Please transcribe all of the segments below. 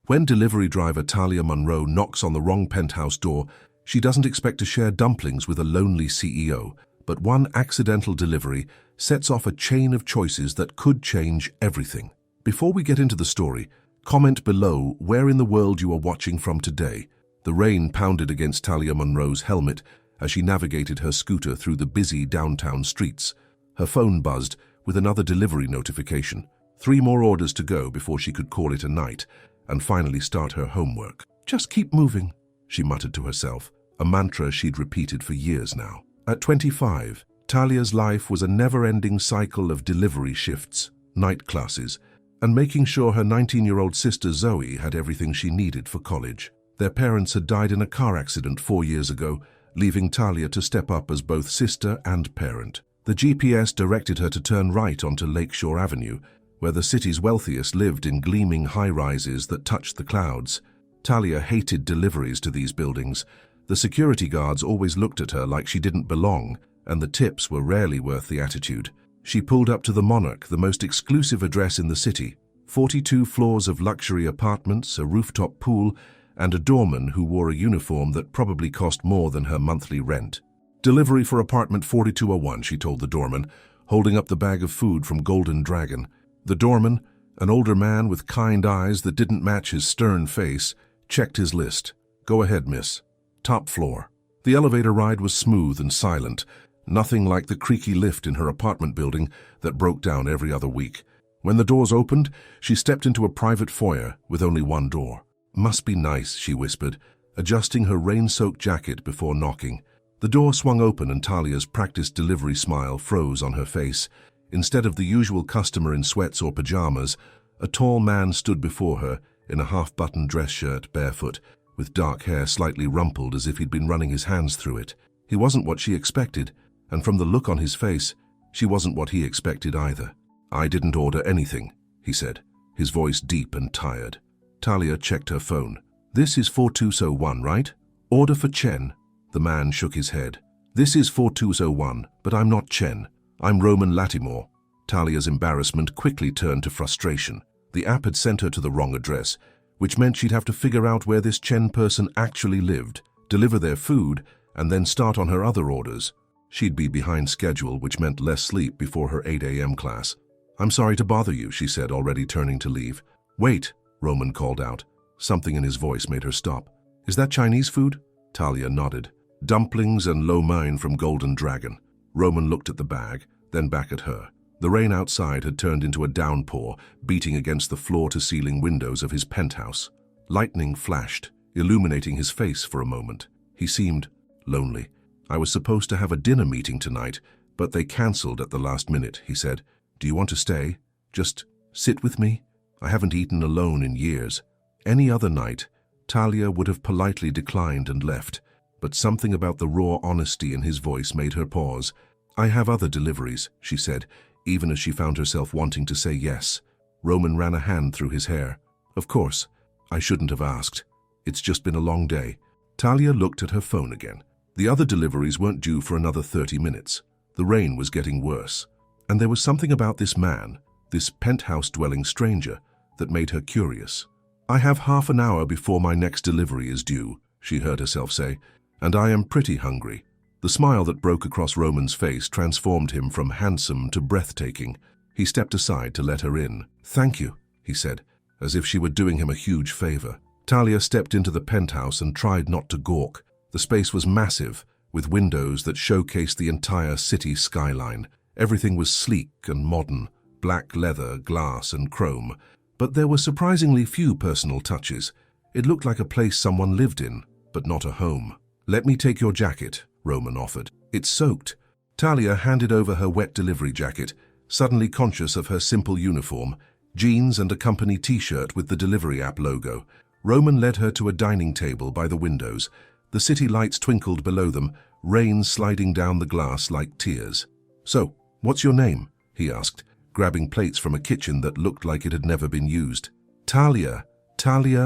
When delivery driver Talia Monroe knocks on the wrong penthouse door, she doesn't expect to share dumplings with a lonely CEO, but one accidental delivery sets off a chain of choices that could change everything. Before we get into the story, comment below where in the world you are watching from today. The rain pounded against Talia Monroe's helmet as she navigated her scooter through the busy downtown streets. Her phone buzzed with another delivery notification. 3 more orders to go before she could call it a night and finally start her homework. "Just keep moving," she muttered to herself, a mantra she'd repeated for years now. At 25, Talia's life was a never-ending cycle of delivery shifts, night classes, and making sure her 19-year-old sister Zoe had everything she needed for college. Their parents had died in a car accident 4 years ago, leaving Talia to step up as both sister and parent. The GPS directed her to turn right onto Lakeshore Avenue, where the city's wealthiest lived in gleaming high-rises that touched the clouds. Talia hated deliveries to these buildings. The security guards always looked at her like she didn't belong, and the tips were rarely worth the attitude. She pulled up to the Monarch, the most exclusive address in the city. 42 floors of luxury apartments, a rooftop pool, and a doorman who wore a uniform that probably cost more than her monthly rent. "Delivery for apartment 4201, she told the doorman, holding up the bag of food from Golden Dragon. The doorman, an older man with kind eyes that didn't match his stern face, checked his list. "Go ahead, miss. Top floor." The elevator ride was smooth and silent, nothing like the creaky lift in her apartment building that broke down every other week. When the doors opened, she stepped into a private foyer with only one door. "Must be nice," she whispered, adjusting her rain-soaked jacket before knocking. The door swung open and Talia's practiced delivery smile froze on her face. Instead of the usual customer in sweats or pajamas, a tall man stood before her in a half-buttoned dress shirt, barefoot, with dark hair slightly rumpled as if he'd been running his hands through it. He wasn't what she expected, and from the look on his face, she wasn't what he expected either. "I didn't order anything," he said, his voice deep and tired. Talia checked her phone. "This is 4201, right? Order for Chen." The man shook his head. "This is 4201, but I'm not Chen. I'm Roman Latimore." Talia's embarrassment quickly turned to frustration. The app had sent her to the wrong address, which meant she'd have to figure out where this Chen person actually lived, deliver their food, and then start on her other orders. She'd be behind schedule, which meant less sleep before her 8 a.m. class. "I'm sorry to bother you," she said, already turning to leave. "Wait," Roman called out. Something in his voice made her stop. "Is that Chinese food?" Talia nodded. "Dumplings and lo mein from Golden Dragon." Roman looked at the bag, then back at her. The rain outside had turned into a downpour, beating against the floor-to-ceiling windows of his penthouse. Lightning flashed, illuminating his face for a moment. He seemed lonely. "I was supposed to have a dinner meeting tonight, but they cancelled at the last minute," he said. "Do you want to stay? Just sit with me? I haven't eaten alone in years." Any other night, Talia would have politely declined and left, but something about the raw honesty in his voice made her pause. "I have other deliveries," she said, even as she found herself wanting to say yes. Roman ran a hand through his hair. "Of course. I shouldn't have asked. It's just been a long day." Talia looked at her phone again. The other deliveries weren't due for another 30 minutes. The rain was getting worse. And there was something about this man, this penthouse-dwelling stranger, that made her curious. "I have half an hour before my next delivery is due," she heard herself say, "and I am pretty hungry." The smile that broke across Roman's face transformed him from handsome to breathtaking. He stepped aside to let her in. "Thank you," he said, as if she were doing him a huge favor. Talia stepped into the penthouse and tried not to gawk. The space was massive, with windows that showcased the entire city skyline. Everything was sleek and modern, black leather, glass, and chrome. But there were surprisingly few personal touches. It looked like a place someone lived in, but not a home. "Let me take your jacket," Roman offered. "It's soaked." Talia handed over her wet delivery jacket, suddenly conscious of her simple uniform, jeans and a company t-shirt with the delivery app logo. Roman led her to a dining table by the windows. The city lights twinkled below them, rain sliding down the glass like tears. "So, what's your name?" he asked, grabbing plates from a kitchen that looked like it had never been used. Talia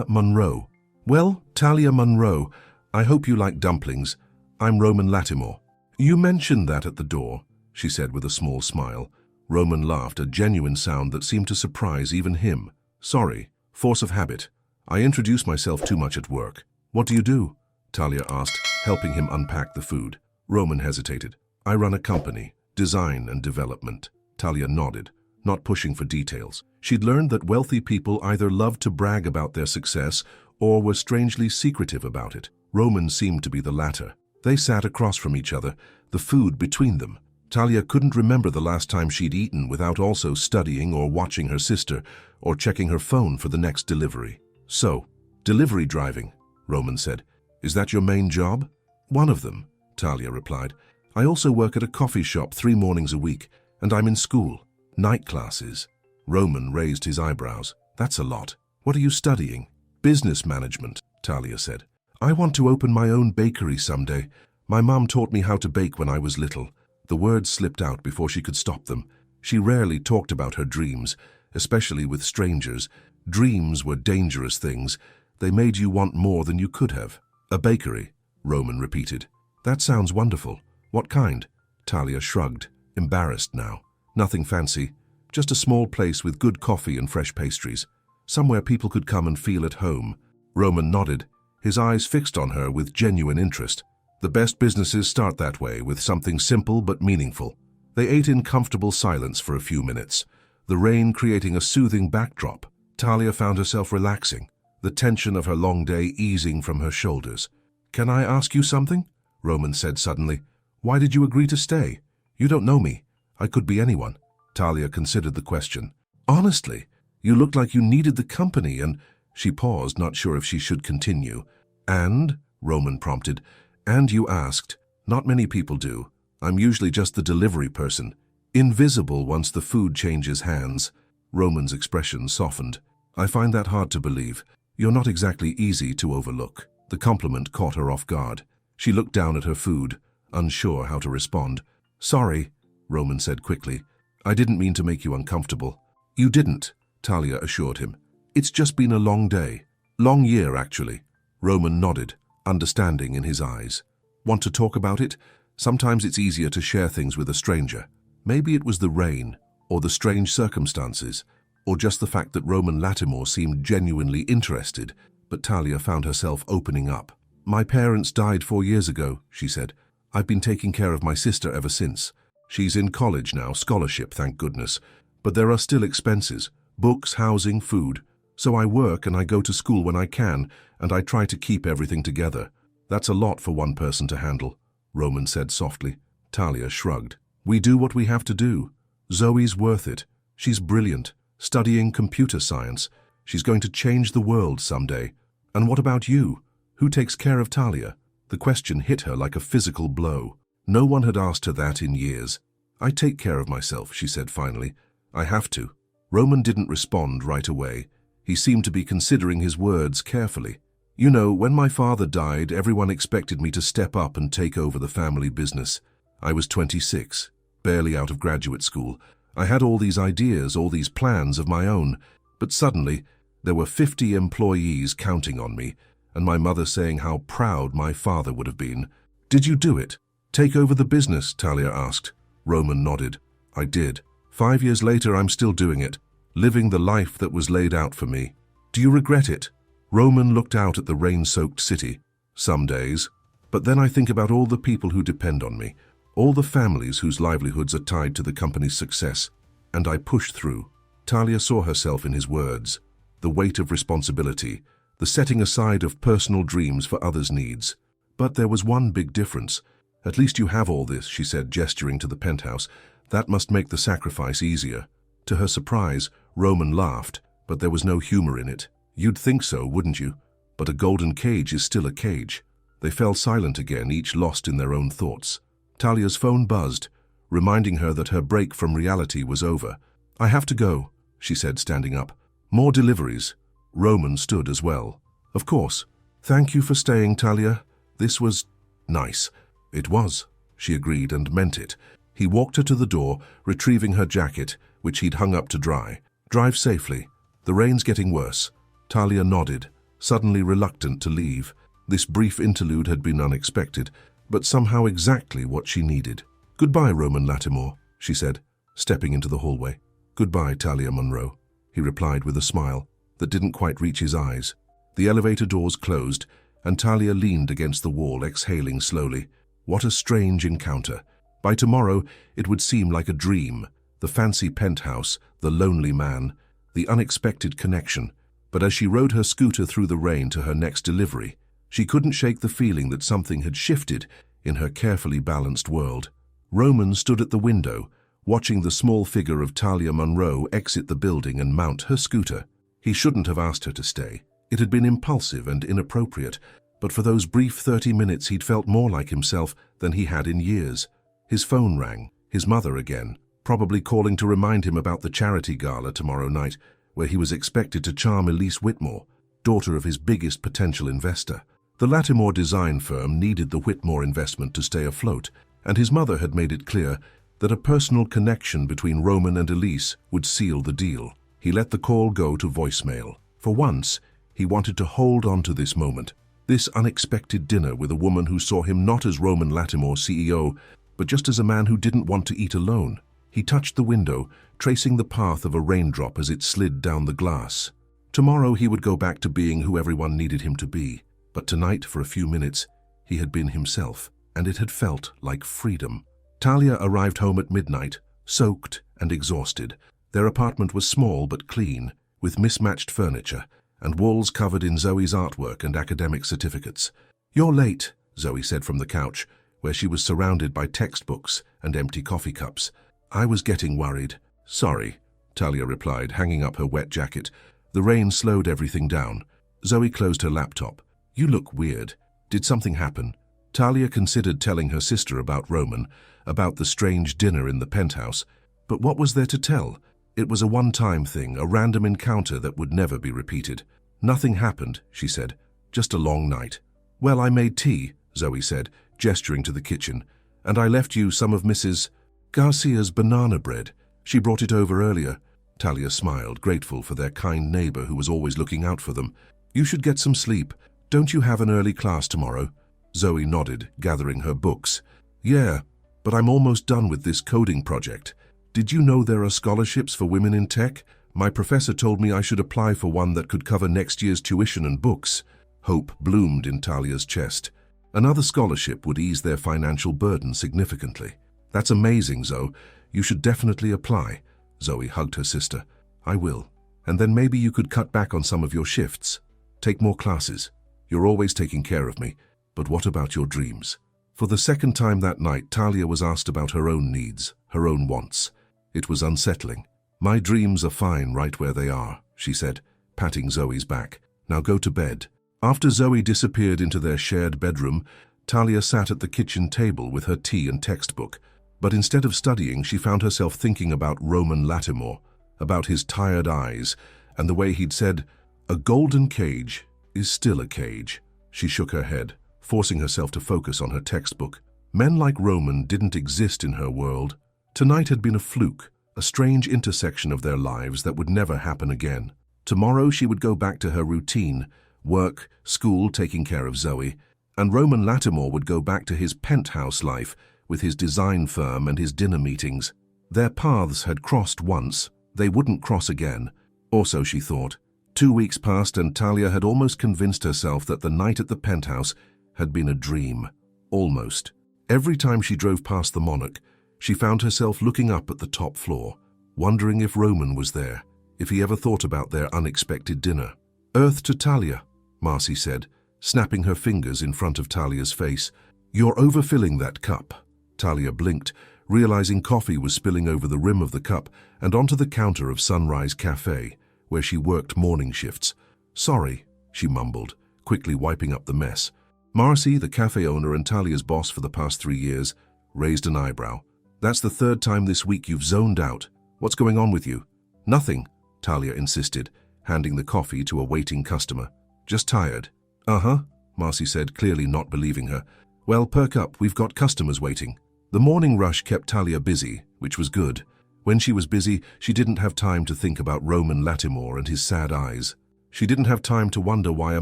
Monroe." "Well, Talia Monroe, I hope you like dumplings. I'm Roman Latimore." "You mentioned that at the door," she said with a small smile. Roman laughed, a genuine sound that seemed to surprise even him. "Sorry, force of habit. I introduce myself too much at work. What do you do? Talia asked, helping him unpack the food. Roman hesitated. I run a company, design and development. Talia nodded, not pushing for details. She'd learned that wealthy people either loved to brag about their success or were strangely secretive about it. Roman seemed to be the latter. They sat across from each other, the food between them. Talia couldn't remember the last time she'd eaten without also studying or watching her sister or checking her phone for the next delivery. So, delivery driving, Roman said. Is that your main job? One of them, Talia replied. I also work at a coffee shop 3 mornings a week, and I'm in school. Night classes. Roman raised his eyebrows. That's a lot. What are you studying? Business management, Talia said. I want to open my own bakery someday. My mum taught me how to bake when I was little. The words slipped out before she could stop them. She rarely talked about her dreams, especially with strangers. Dreams were dangerous things. They made you want more than you could have. A bakery, Roman repeated. That sounds wonderful. What kind? Talia shrugged, embarrassed now. Nothing fancy, just a small place with good coffee and fresh pastries. Somewhere people could come and feel at home. Roman nodded, his eyes fixed on her with genuine interest. The best businesses start that way, with something simple but meaningful. They ate in comfortable silence for a few minutes, the rain creating a soothing backdrop. Talia found herself relaxing, the tension of her long day easing from her shoulders. Can I ask you something? Roman said suddenly. Why did you agree to stay? You don't know me. I could be anyone. Talia considered the question. Honestly, you looked like you needed the company and... She paused, not sure if she should continue. And, Roman prompted, and you asked. Not many people do. I'm usually just the delivery person. Invisible once the food changes hands. Roman's expression softened. I find that hard to believe. You're not exactly easy to overlook. The compliment caught her off guard. She looked down at her food, unsure how to respond. Sorry, Roman said quickly. I didn't mean to make you uncomfortable. You didn't, Talia assured him. It's just been a long day. Long year, actually. Roman nodded, understanding in his eyes. Want to talk about it? Sometimes it's easier to share things with a stranger. Maybe it was the rain, or the strange circumstances, or just the fact that Roman Latimore seemed genuinely interested, but Talia found herself opening up. My parents died 4 years ago, she said. I've been taking care of my sister ever since. She's in college now, scholarship, thank goodness. But there are still expenses, books, housing, food. So I work and I go to school when I can, and I try to keep everything together. That's a lot for one person to handle, Roman said softly. Talia shrugged. We do what we have to do. Zoe's worth it. She's brilliant, studying computer science. She's going to change the world someday. And what about you? Who takes care of Talia? The question hit her like a physical blow. No one had asked her that in years. I take care of myself, she said finally. I have to. Roman didn't respond right away. He seemed to be considering his words carefully. You know, when my father died, everyone expected me to step up and take over the family business. I was 26, barely out of graduate school. I had all these ideas, all these plans of my own. But suddenly, there were 50 employees counting on me, and my mother saying how proud my father would have been. Did you do it? Take over the business, Talia asked. Roman nodded. I did. 5 years later, I'm still doing it, living the life that was laid out for me. Do you regret it? Roman looked out at the rain-soaked city. Some days. But then I think about all the people who depend on me, all the families whose livelihoods are tied to the company's success. And I pushed through. Talia saw herself in his words. The weight of responsibility, the setting aside of personal dreams for others' needs. But there was one big difference. At least you have all this, she said, gesturing to the penthouse. That must make the sacrifice easier. To her surprise, Roman laughed, but there was no humor in it. You'd think so, wouldn't you? But a golden cage is still a cage. They fell silent again, each lost in their own thoughts. Talia's phone buzzed, reminding her that her break from reality was over. I have to go, she said, standing up. More deliveries. Roman stood as well. Of course. Thank you for staying, Talia. This was nice. It was, she agreed and meant it. He walked her to the door, retrieving her jacket, which he'd hung up to dry. Drive safely. The rain's getting worse. Talia nodded, suddenly reluctant to leave. This brief interlude had been unexpected, but somehow exactly what she needed. Goodbye, Roman Latimore, she said, stepping into the hallway. Goodbye, Talia Monroe, he replied with a smile that didn't quite reach his eyes. The elevator doors closed, and Talia leaned against the wall, exhaling slowly. What a strange encounter. By tomorrow, it would seem like a dream. The fancy penthouse, the lonely man, the unexpected connection. But as she rode her scooter through the rain to her next delivery, she couldn't shake the feeling that something had shifted in her carefully balanced world. Roman stood at the window, watching the small figure of Talia Monroe exit the building and mount her scooter. He shouldn't have asked her to stay. It had been impulsive and inappropriate, but for those brief 30 minutes he'd felt more like himself than he had in years. His phone rang, his mother again, probably calling to remind him about the charity gala tomorrow night, where he was expected to charm Elise Whitmore, daughter of his biggest potential investor. The Latimore design firm needed the Whitmore investment to stay afloat, and his mother had made it clear that a personal connection between Roman and Elise would seal the deal. He let the call go to voicemail. For once, he wanted to hold on to this moment, this unexpected dinner with a woman who saw him not as Roman Latimore, CEO, but just as a man who didn't want to eat alone. He touched the window, tracing the path of a raindrop as it slid down the glass. Tomorrow he would go back to being who everyone needed him to be. But tonight, for a few minutes, he had been himself, and it had felt like freedom. Talia arrived home at midnight, soaked and exhausted. Their apartment was small but clean, with mismatched furniture, and walls covered in Zoe's artwork and academic certificates. "You're late," Zoe said from the couch, where she was surrounded by textbooks and empty coffee cups. "I was getting worried." "Sorry," Talia replied, hanging up her wet jacket. The rain slowed everything down. Zoe closed her laptop. "You look weird. Did something happen?" Talia considered telling her sister about Roman, about the strange dinner in the penthouse. But what was there to tell? It was a one-time thing, a random encounter that would never be repeated. "Nothing happened," she said. "Just a long night." "Well, I made tea," Zoe said, gesturing to the kitchen, "and I left you some of Mrs. Garcia's banana bread. She brought it over earlier." Talia smiled, grateful for their kind neighbor who was always looking out for them. "You should get some sleep. Don't you have an early class tomorrow?" Zoe nodded, gathering her books. "Yeah, but I'm almost done with this coding project. Did you know there are scholarships for women in tech? My professor told me I should apply for one that could cover next year's tuition and books." Hope bloomed in Talia's chest. Another scholarship would ease their financial burden significantly. "That's amazing, Zoe. You should definitely apply." Zoe hugged her sister. "I will. And then maybe you could cut back on some of your shifts. Take more classes. You're always taking care of me. But what about your dreams?" For the second time that night, Talia was asked about her own needs, her own wants. It was unsettling. "My dreams are fine right where they are," she said, patting Zoe's back. "Now go to bed." After Zoe disappeared into their shared bedroom, Talia sat at the kitchen table with her tea and textbook. But instead of studying, she found herself thinking about Roman Latimore, about his tired eyes, and the way he'd said, "A golden cage is still a cage." She shook her head, forcing herself to focus on her textbook. Men like Roman didn't exist in her world. Tonight had been a fluke, a strange intersection of their lives that would never happen again. Tomorrow she would go back to her routine, work, school, taking care of Zoe, and Roman Latimore would go back to his penthouse life with his design firm and his dinner meetings. Their paths had crossed once, they wouldn't cross again. Or so she thought. 2 weeks passed and Talia had almost convinced herself that the night at the penthouse had been a dream. Almost. Every time she drove past the Monarch, she found herself looking up at the top floor, wondering if Roman was there, if he ever thought about their unexpected dinner. "Earth to Talia," Marcy said, snapping her fingers in front of Talia's face. "You're overfilling that cup." Talia blinked, realizing coffee was spilling over the rim of the cup and onto the counter of Sunrise Cafe, where she worked morning shifts. "Sorry," she mumbled, quickly wiping up the mess. Marcy, the cafe owner and Talia's boss for the past 3 years, raised an eyebrow. "That's the 3rd time this week you've zoned out. What's going on with you?" "Nothing," Talia insisted, handing the coffee to a waiting customer. "Just tired." "Uh-huh," Marcy said, clearly not believing her. "Well, perk up, we've got customers waiting." The morning rush kept Talia busy, which was good. When she was busy, she didn't have time to think about Roman Latimore and his sad eyes. She didn't have time to wonder why a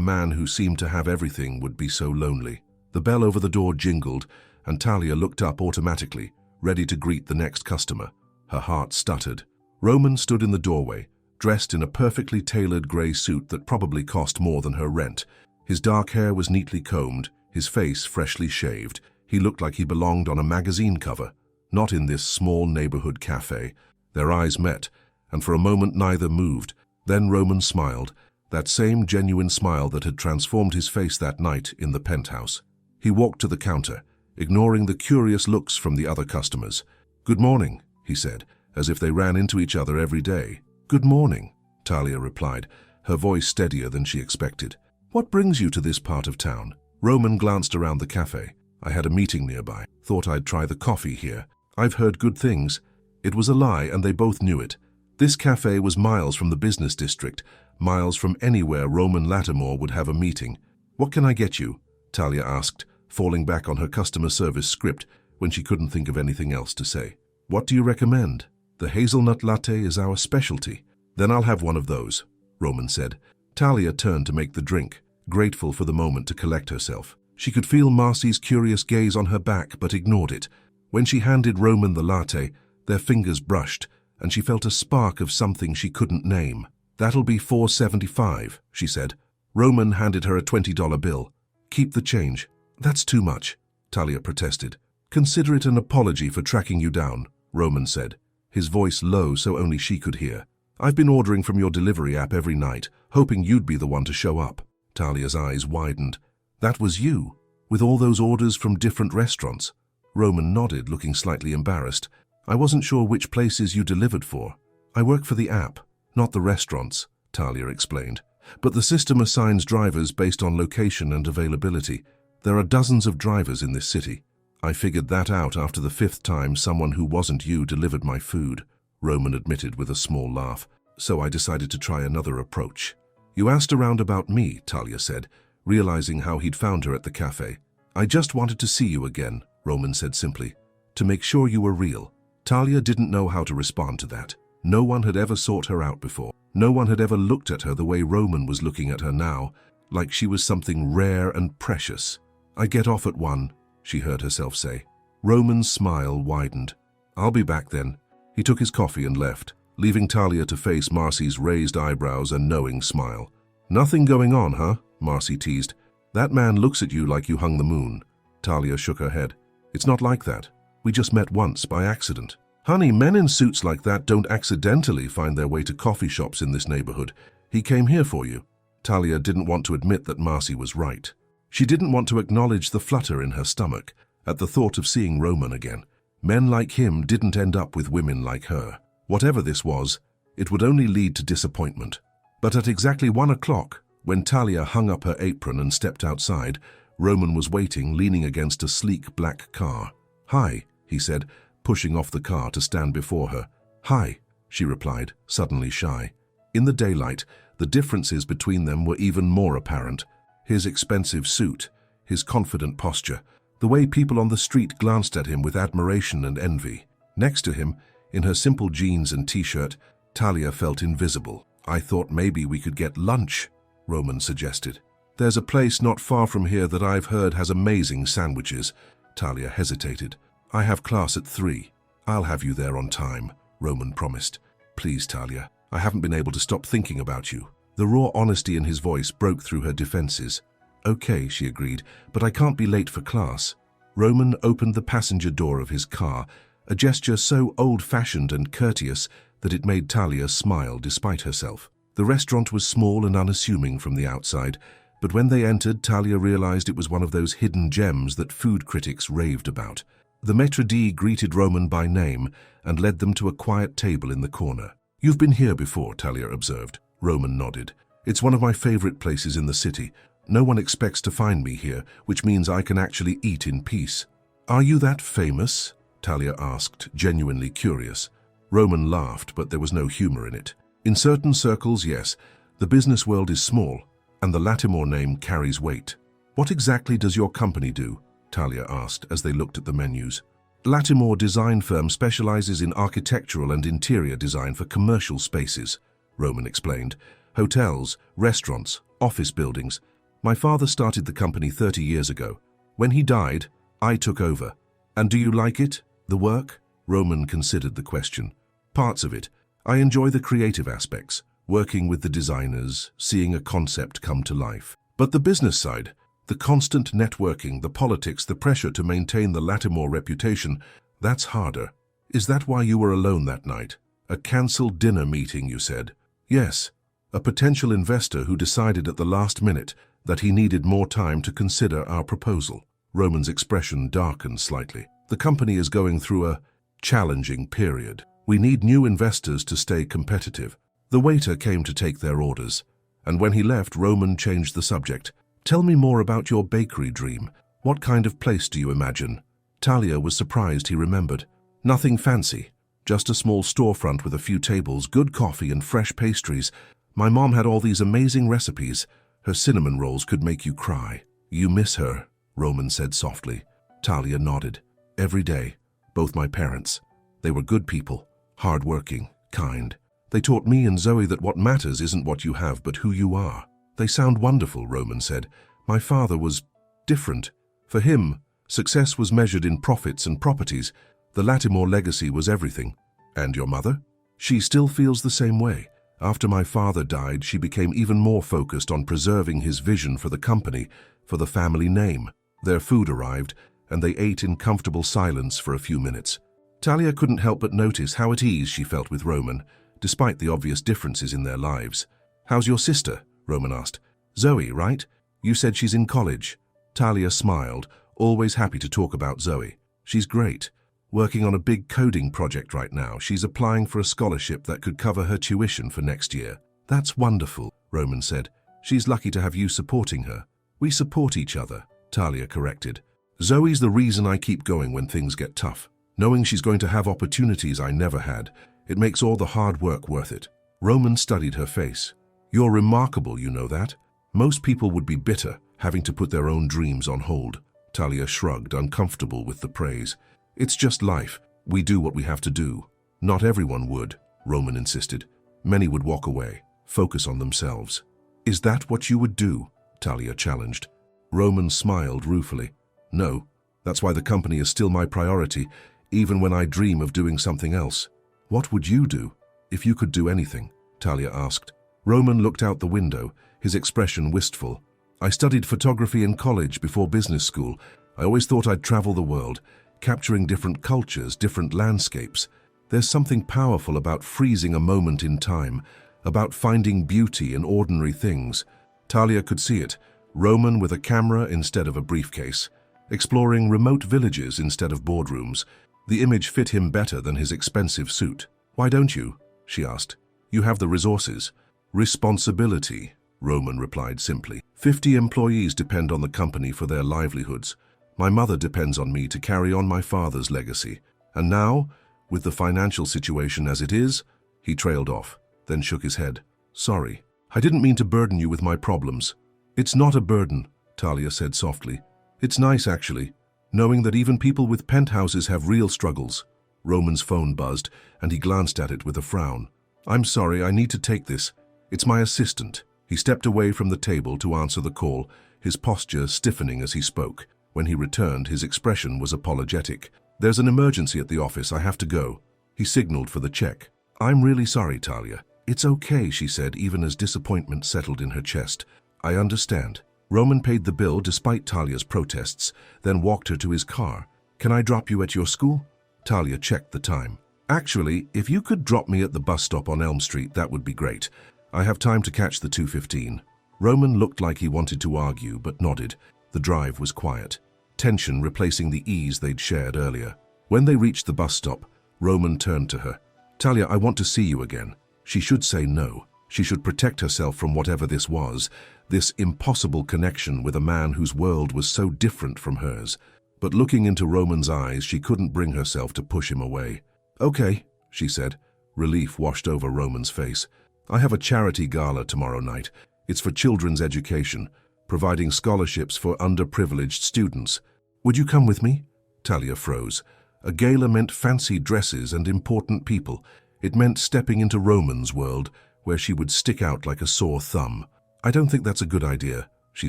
man who seemed to have everything would be so lonely. The bell over the door jingled, and Talia looked up automatically, ready to greet the next customer. Her heart stuttered. Roman stood in the doorway, dressed in a perfectly tailored grey suit that probably cost more than her rent. His dark hair was neatly combed, his face freshly shaved. He looked like he belonged on a magazine cover, not in this small neighborhood cafe. Their eyes met, and for a moment neither moved. Then Roman smiled, that same genuine smile that had transformed his face that night in the penthouse. He walked to the counter, ignoring the curious looks from the other customers. "Good morning," he said, as if they ran into each other every day. "Good morning," Talia replied, her voice steadier than she expected. "What brings you to this part of town?" Roman glanced around the cafe. "I had a meeting nearby. Thought I'd try the coffee here. I've heard good things." It was a lie, and they both knew it. This cafe was miles from the business district, miles from anywhere Roman Lattimore would have a meeting. "What can I get you?" Talia asked, falling back on her customer service script when she couldn't think of anything else to say. "What do you recommend?" "The hazelnut latte is our specialty." "Then I'll have one of those," Roman said. Talia turned to make the drink, grateful for the moment to collect herself. She could feel Marcy's curious gaze on her back, but ignored it. When she handed Roman the latte, their fingers brushed, and she felt a spark of something she couldn't name. "That'll be $4.75, she said. Roman handed her a $20 bill. "Keep the change." "That's too much," Talia protested. "Consider it an apology for tracking you down," Roman said, his voice low so only she could hear. "I've been ordering from your delivery app every night, hoping you'd be the one to show up." Talia's eyes widened. "That was you, with all those orders from different restaurants?" Roman nodded, looking slightly embarrassed. "I wasn't sure which places you delivered for." "I work for the app, not the restaurants," Talia explained. "But the system assigns drivers based on location and availability. There are dozens of drivers in this city. I figured that out after the 5th time someone who wasn't you delivered my food," Roman admitted with a small laugh. "So I decided to try another approach." "You asked around about me," Talia said, realizing how he'd found her at the cafe. "I just wanted to see you again," Roman said simply, "to make sure you were real." Talia didn't know how to respond to that. No one had ever sought her out before. No one had ever looked at her the way Roman was looking at her now, like she was something rare and precious. "I get off at 1, she heard herself say. Roman's smile widened. "I'll be back then." He took his coffee and left, leaving Talia to face Marcy's raised eyebrows and knowing smile. "Nothing going on, huh?" Marcy teased. "That man looks at you like you hung the moon." Talia shook her head. "It's not like that. We just met once by accident." "Honey, men in suits like that don't accidentally find their way to coffee shops in this neighborhood. He came here for you." Talia didn't want to admit that Marcy was right. She didn't want to acknowledge the flutter in her stomach at the thought of seeing Roman again. Men like him didn't end up with women like her. Whatever this was, it would only lead to disappointment. But at exactly 1 o'clock, when Talia hung up her apron and stepped outside, Roman was waiting, leaning against a sleek black car. "Hi," he said, pushing off the car to stand before her. "Hi," she replied, suddenly shy. In the daylight, the differences between them were even more apparent. His expensive suit, his confident posture, the way people on the street glanced at him with admiration and envy. Next to him, in her simple jeans and t-shirt, Talia felt invisible. "I thought maybe we could get lunch," Roman suggested. "There's a place not far from here that I've heard has amazing sandwiches." Talia hesitated. "I have class at 3. "I'll have you there on time," Roman promised. "Please, Talia, I haven't been able to stop thinking about you." The raw honesty in his voice broke through her defenses. "Okay," she agreed, "but I can't be late for class." Roman opened the passenger door of his car, a gesture so old-fashioned and courteous that it made Talia smile despite herself. The restaurant was small and unassuming from the outside, but when they entered, Talia realized it was one of those hidden gems that food critics raved about. The maître d' greeted Roman by name and led them to a quiet table in the corner. "You've been here before," Talia observed. Roman nodded. "It's one of my favorite places in the city. No one expects to find me here, which means I can actually eat in peace." "Are you that famous?" Talia asked, genuinely curious. Roman laughed, but there was no humor in it. "In certain circles, yes. The business world is small, and the Lattimore name carries weight." "What exactly does your company do?" Talia asked as they looked at the menus. "Lattimore design firm specializes in architectural and interior design for commercial spaces," Roman explained. "Hotels, restaurants, office buildings. My father started the company 30 years ago. When he died, I took over." "And do you like it, the work?" Roman considered the question. "Parts of it. I enjoy the creative aspects. working with the designers, seeing a concept come to life. But the business side, the constant networking, the politics, the pressure to maintain the Lattimore reputation, that's harder. Is that why you were alone that night? A cancelled dinner meeting, you said. Yes, a potential investor who decided at the last minute that he needed more time to consider our proposal. Roman's expression darkened slightly. The company is going through a challenging period. We need new investors to stay competitive. The waiter came to take their orders, and when he left, Roman changed the subject. Tell me more about your bakery dream. What kind of place do you imagine? Talia was surprised he remembered. Nothing fancy, just a small storefront with a few tables, good coffee and fresh pastries. My mom had all these amazing recipes. Her cinnamon rolls could make you cry. You miss her, Roman said softly. Talia nodded. Every day, both my parents. They were good people, hard-working, kind. They taught me and Zoe that what matters isn't what you have, but who you are. They sound wonderful, Roman said. My father was different. For him, success was measured in profits and properties. The Lattimore legacy was everything. And your mother? She still feels the same way. After my father died, she became even more focused on preserving his vision for the company, for the family name. Their food arrived, and they ate in comfortable silence for a few minutes. Talia couldn't help but notice how at ease she felt with Roman, despite the obvious differences in their lives. How's your sister? Roman asked. Zoe, right? You said she's in college. Talia smiled, always happy to talk about Zoe. She's great. Working on a big coding project right now. She's applying for a scholarship that could cover her tuition for next year. That's wonderful, Roman said. She's lucky to have you supporting her. We support each other, Talia corrected. Zoe's the reason I keep going when things get tough. Knowing she's going to have opportunities I never had, it makes all the hard work worth it. Roman studied her face. You're remarkable, you know that? Most people would be bitter, having to put their own dreams on hold. Talia shrugged, uncomfortable with the praise. It's just life. We do what we have to do. Not everyone would, Roman insisted. Many would walk away, focus on themselves. Is that what you would do? Talia challenged. Roman smiled ruefully. No, that's why the company is still my priority, even when I dream of doing something else. What would you do if you could do anything? Talia asked. Roman looked out the window, his expression wistful. I studied photography in college before business school. I always thought I'd travel the world, capturing different cultures, different landscapes. There's something powerful about freezing a moment in time, about finding beauty in ordinary things. Talia could see it. Roman with a camera instead of a briefcase, exploring remote villages instead of boardrooms. The image fit him better than his expensive suit. Why don't you? She asked. You have the resources. Responsibility, Roman replied simply. 50 employees depend on the company for their livelihoods. My mother depends on me to carry on my father's legacy. And now, with the financial situation as it is, he trailed off, then shook his head. Sorry, I didn't mean to burden you with my problems. It's not a burden, Talia said softly. It's nice, actually, knowing that even people with penthouses have real struggles. Roman's phone buzzed, and he glanced at it with a frown. I'm sorry, I need to take this. It's my assistant. He stepped away from the table to answer the call, his posture stiffening as he spoke. When he returned, his expression was apologetic. There's an emergency at the office, I have to go. He signaled for the check. I'm really sorry, Talia. It's okay, she said, even as disappointment settled in her chest. I understand. Roman paid the bill despite Talia's protests, then walked her to his car. Can I drop you at your school? Talia checked the time. Actually, if you could drop me at the bus stop on Elm Street, that would be great. I have time to catch the 2:15. Roman looked like he wanted to argue, but nodded. The drive was quiet, tension replacing the ease they'd shared earlier. When they reached the bus stop, Roman turned to her. Talia, I want to see you again. She should say no. She should protect herself from whatever this was, this impossible connection with a man whose world was so different from hers. But looking into Roman's eyes, she couldn't bring herself to push him away. Okay, she said. Relief washed over Roman's face. I have a charity gala tomorrow night. It's for children's education, providing scholarships for underprivileged students. Would you come with me? Talia froze. A gala meant fancy dresses and important people. It meant stepping into Roman's world, where she would stick out like a sore thumb. I don't think that's a good idea, she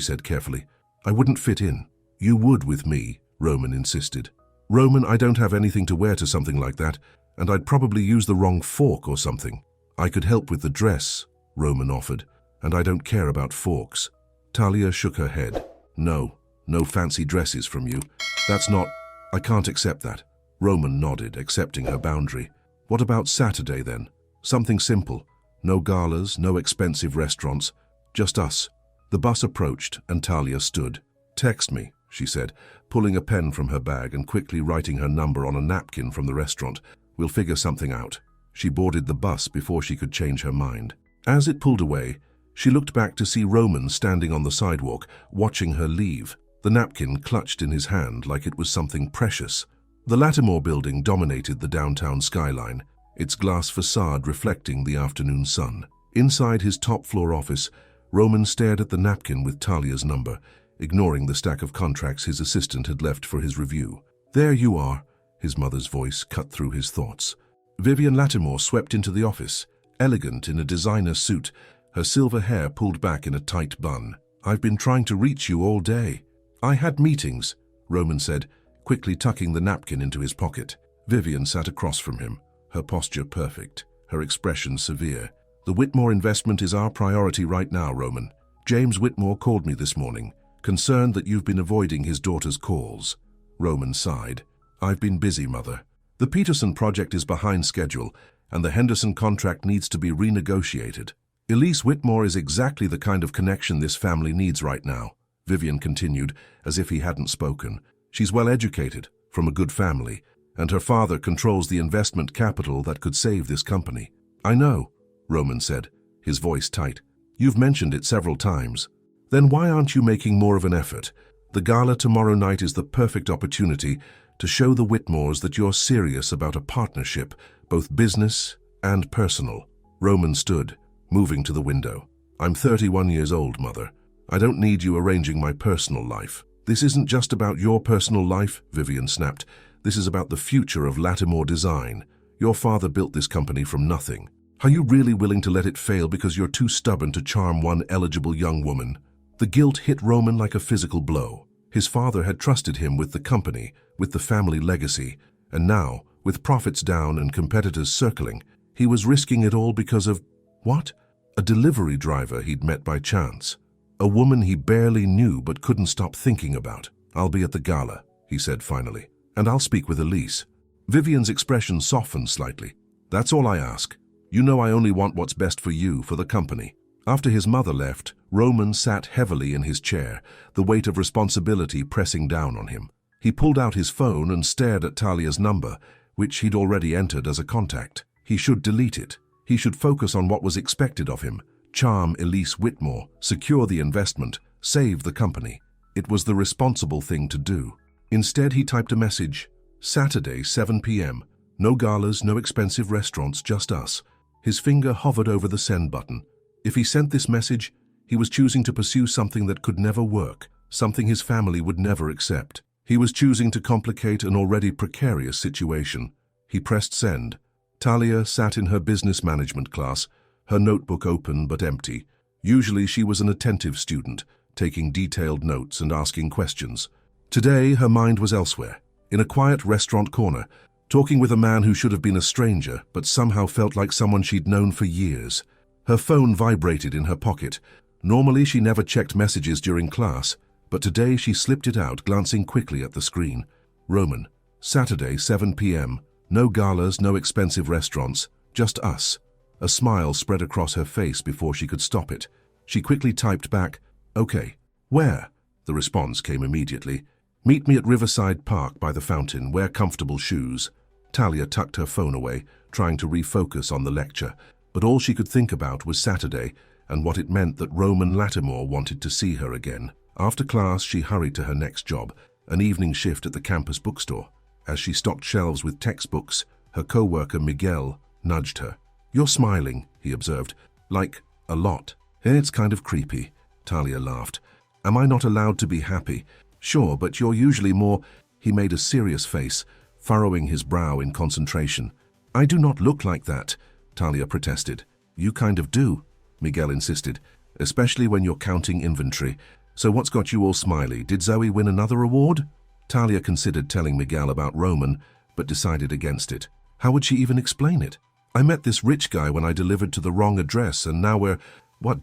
said carefully. I wouldn't fit in. You would with me, Roman insisted. Roman, I don't have anything to wear to something like that, and I'd probably use the wrong fork or something. I could help with the dress, Roman offered. "And I don't care about forks." Talia shook her head. "No, no fancy dresses from you. That's not... I can't accept that." Roman nodded, accepting her boundary. "What about Saturday then? Something simple. No galas, no expensive restaurants. Just us." The bus approached and Talia stood. "Text me," she said, pulling a pen from her bag and quickly writing her number on a napkin from the restaurant. "We'll figure something out." She boarded the bus before she could change her mind. As it pulled away, she looked back to see Roman standing on the sidewalk, watching her leave, the napkin clutched in his hand like it was something precious. The Lattimore building dominated the downtown skyline, its glass facade reflecting the afternoon sun. Inside his top-floor office, Roman stared at the napkin with Talia's number, ignoring the stack of contracts his assistant had left for his review. "There you are," his mother's voice cut through his thoughts. Vivian Lattimore swept into the office, elegant in a designer suit, her silver hair pulled back in a tight bun. "I've been trying to reach you all day." "I had meetings," Roman said, quickly tucking the napkin into his pocket. Vivian sat across from him, her posture perfect, her expression severe. "The Whitmore investment is our priority right now, Roman. James Whitmore called me this morning, concerned that you've been avoiding his daughter's calls." Roman sighed. "I've been busy, Mother. The Peterson project is behind schedule, and the Henderson contract needs to be renegotiated. Elise Whitmore is exactly the kind of connection this family needs right now," Vivian continued, as if he hadn't spoken. "She's well-educated, from a good family, and her father controls the investment capital that could save this company." "I know," Roman said, his voice tight. "You've mentioned it several times. Then why aren't you making more of an effort? The gala tomorrow night is the perfect opportunity to show the Whitmores that you're serious about a partnership, both business and personal." Roman stood, moving to the window. "I'm 31 years old, Mother. I don't need you arranging my personal life." "This isn't just about your personal life," Vivian snapped. "This is about the future of Lattimore Design. Your father built this company from nothing. Are you really willing to let it fail because you're too stubborn to charm one eligible young woman?" The guilt hit Roman like a physical blow. His father had trusted him with the company, with the family legacy, and now, with profits down and competitors circling, he was risking it all because of, what? A delivery driver he'd met by chance. A woman he barely knew but couldn't stop thinking about. "I'll be at the gala," he said finally, "and I'll speak with Elise." Vivian's expression softened slightly. "That's all I ask. You know I only want what's best for you, for the company." After his mother left, Roman sat heavily in his chair, the weight of responsibility pressing down on him. He pulled out his phone and stared at Talia's number, which he'd already entered as a contact. He should delete it. He should focus on what was expected of him. Charm Elise Whitmore, secure the investment, save the company. It was the responsible thing to do. Instead, he typed a message. "Saturday, 7 p.m. No galas, no expensive restaurants, just us." His finger hovered over the send button. If he sent this message, he was choosing to pursue something that could never work, something his family would never accept. He was choosing to complicate an already precarious situation. He pressed send. Talia sat in her business management class, her notebook open but empty. Usually she was an attentive student, taking detailed notes and asking questions. Today her mind was elsewhere, in a quiet restaurant corner, talking with a man who should have been a stranger but somehow felt like someone she'd known for years. Her phone vibrated in her pocket. Normally she never checked messages during class, but today she slipped it out, glancing quickly at the screen. Roman, Saturday, 7 p.m. No galas, no expensive restaurants, just us. A smile spread across her face before she could stop it. She quickly typed back, "Okay, where?" The response came immediately. "Meet me at Riverside Park by the fountain, wear comfortable shoes." Talia tucked her phone away, trying to refocus on the lecture, but all she could think about was Saturday and what it meant that Roman Lattimore wanted to see her again. After class, she hurried to her next job, an evening shift at the campus bookstore. As she stocked shelves with textbooks, her co-worker Miguel nudged her. "You're smiling," he observed, "like a lot." "It's kind of creepy," Talia laughed. "Am I not allowed to be happy?" "Sure, but you're usually more—" He made a serious face, furrowing his brow in concentration. "I do not look like that," Talia protested. "You kind of do," Miguel insisted, "especially when you're counting inventory. So what's got you all smiley? Did Zoe win another award?" Talia considered telling Miguel about Roman, but decided against it. How would she even explain it? I met this rich guy when I delivered to the wrong address, and now we're,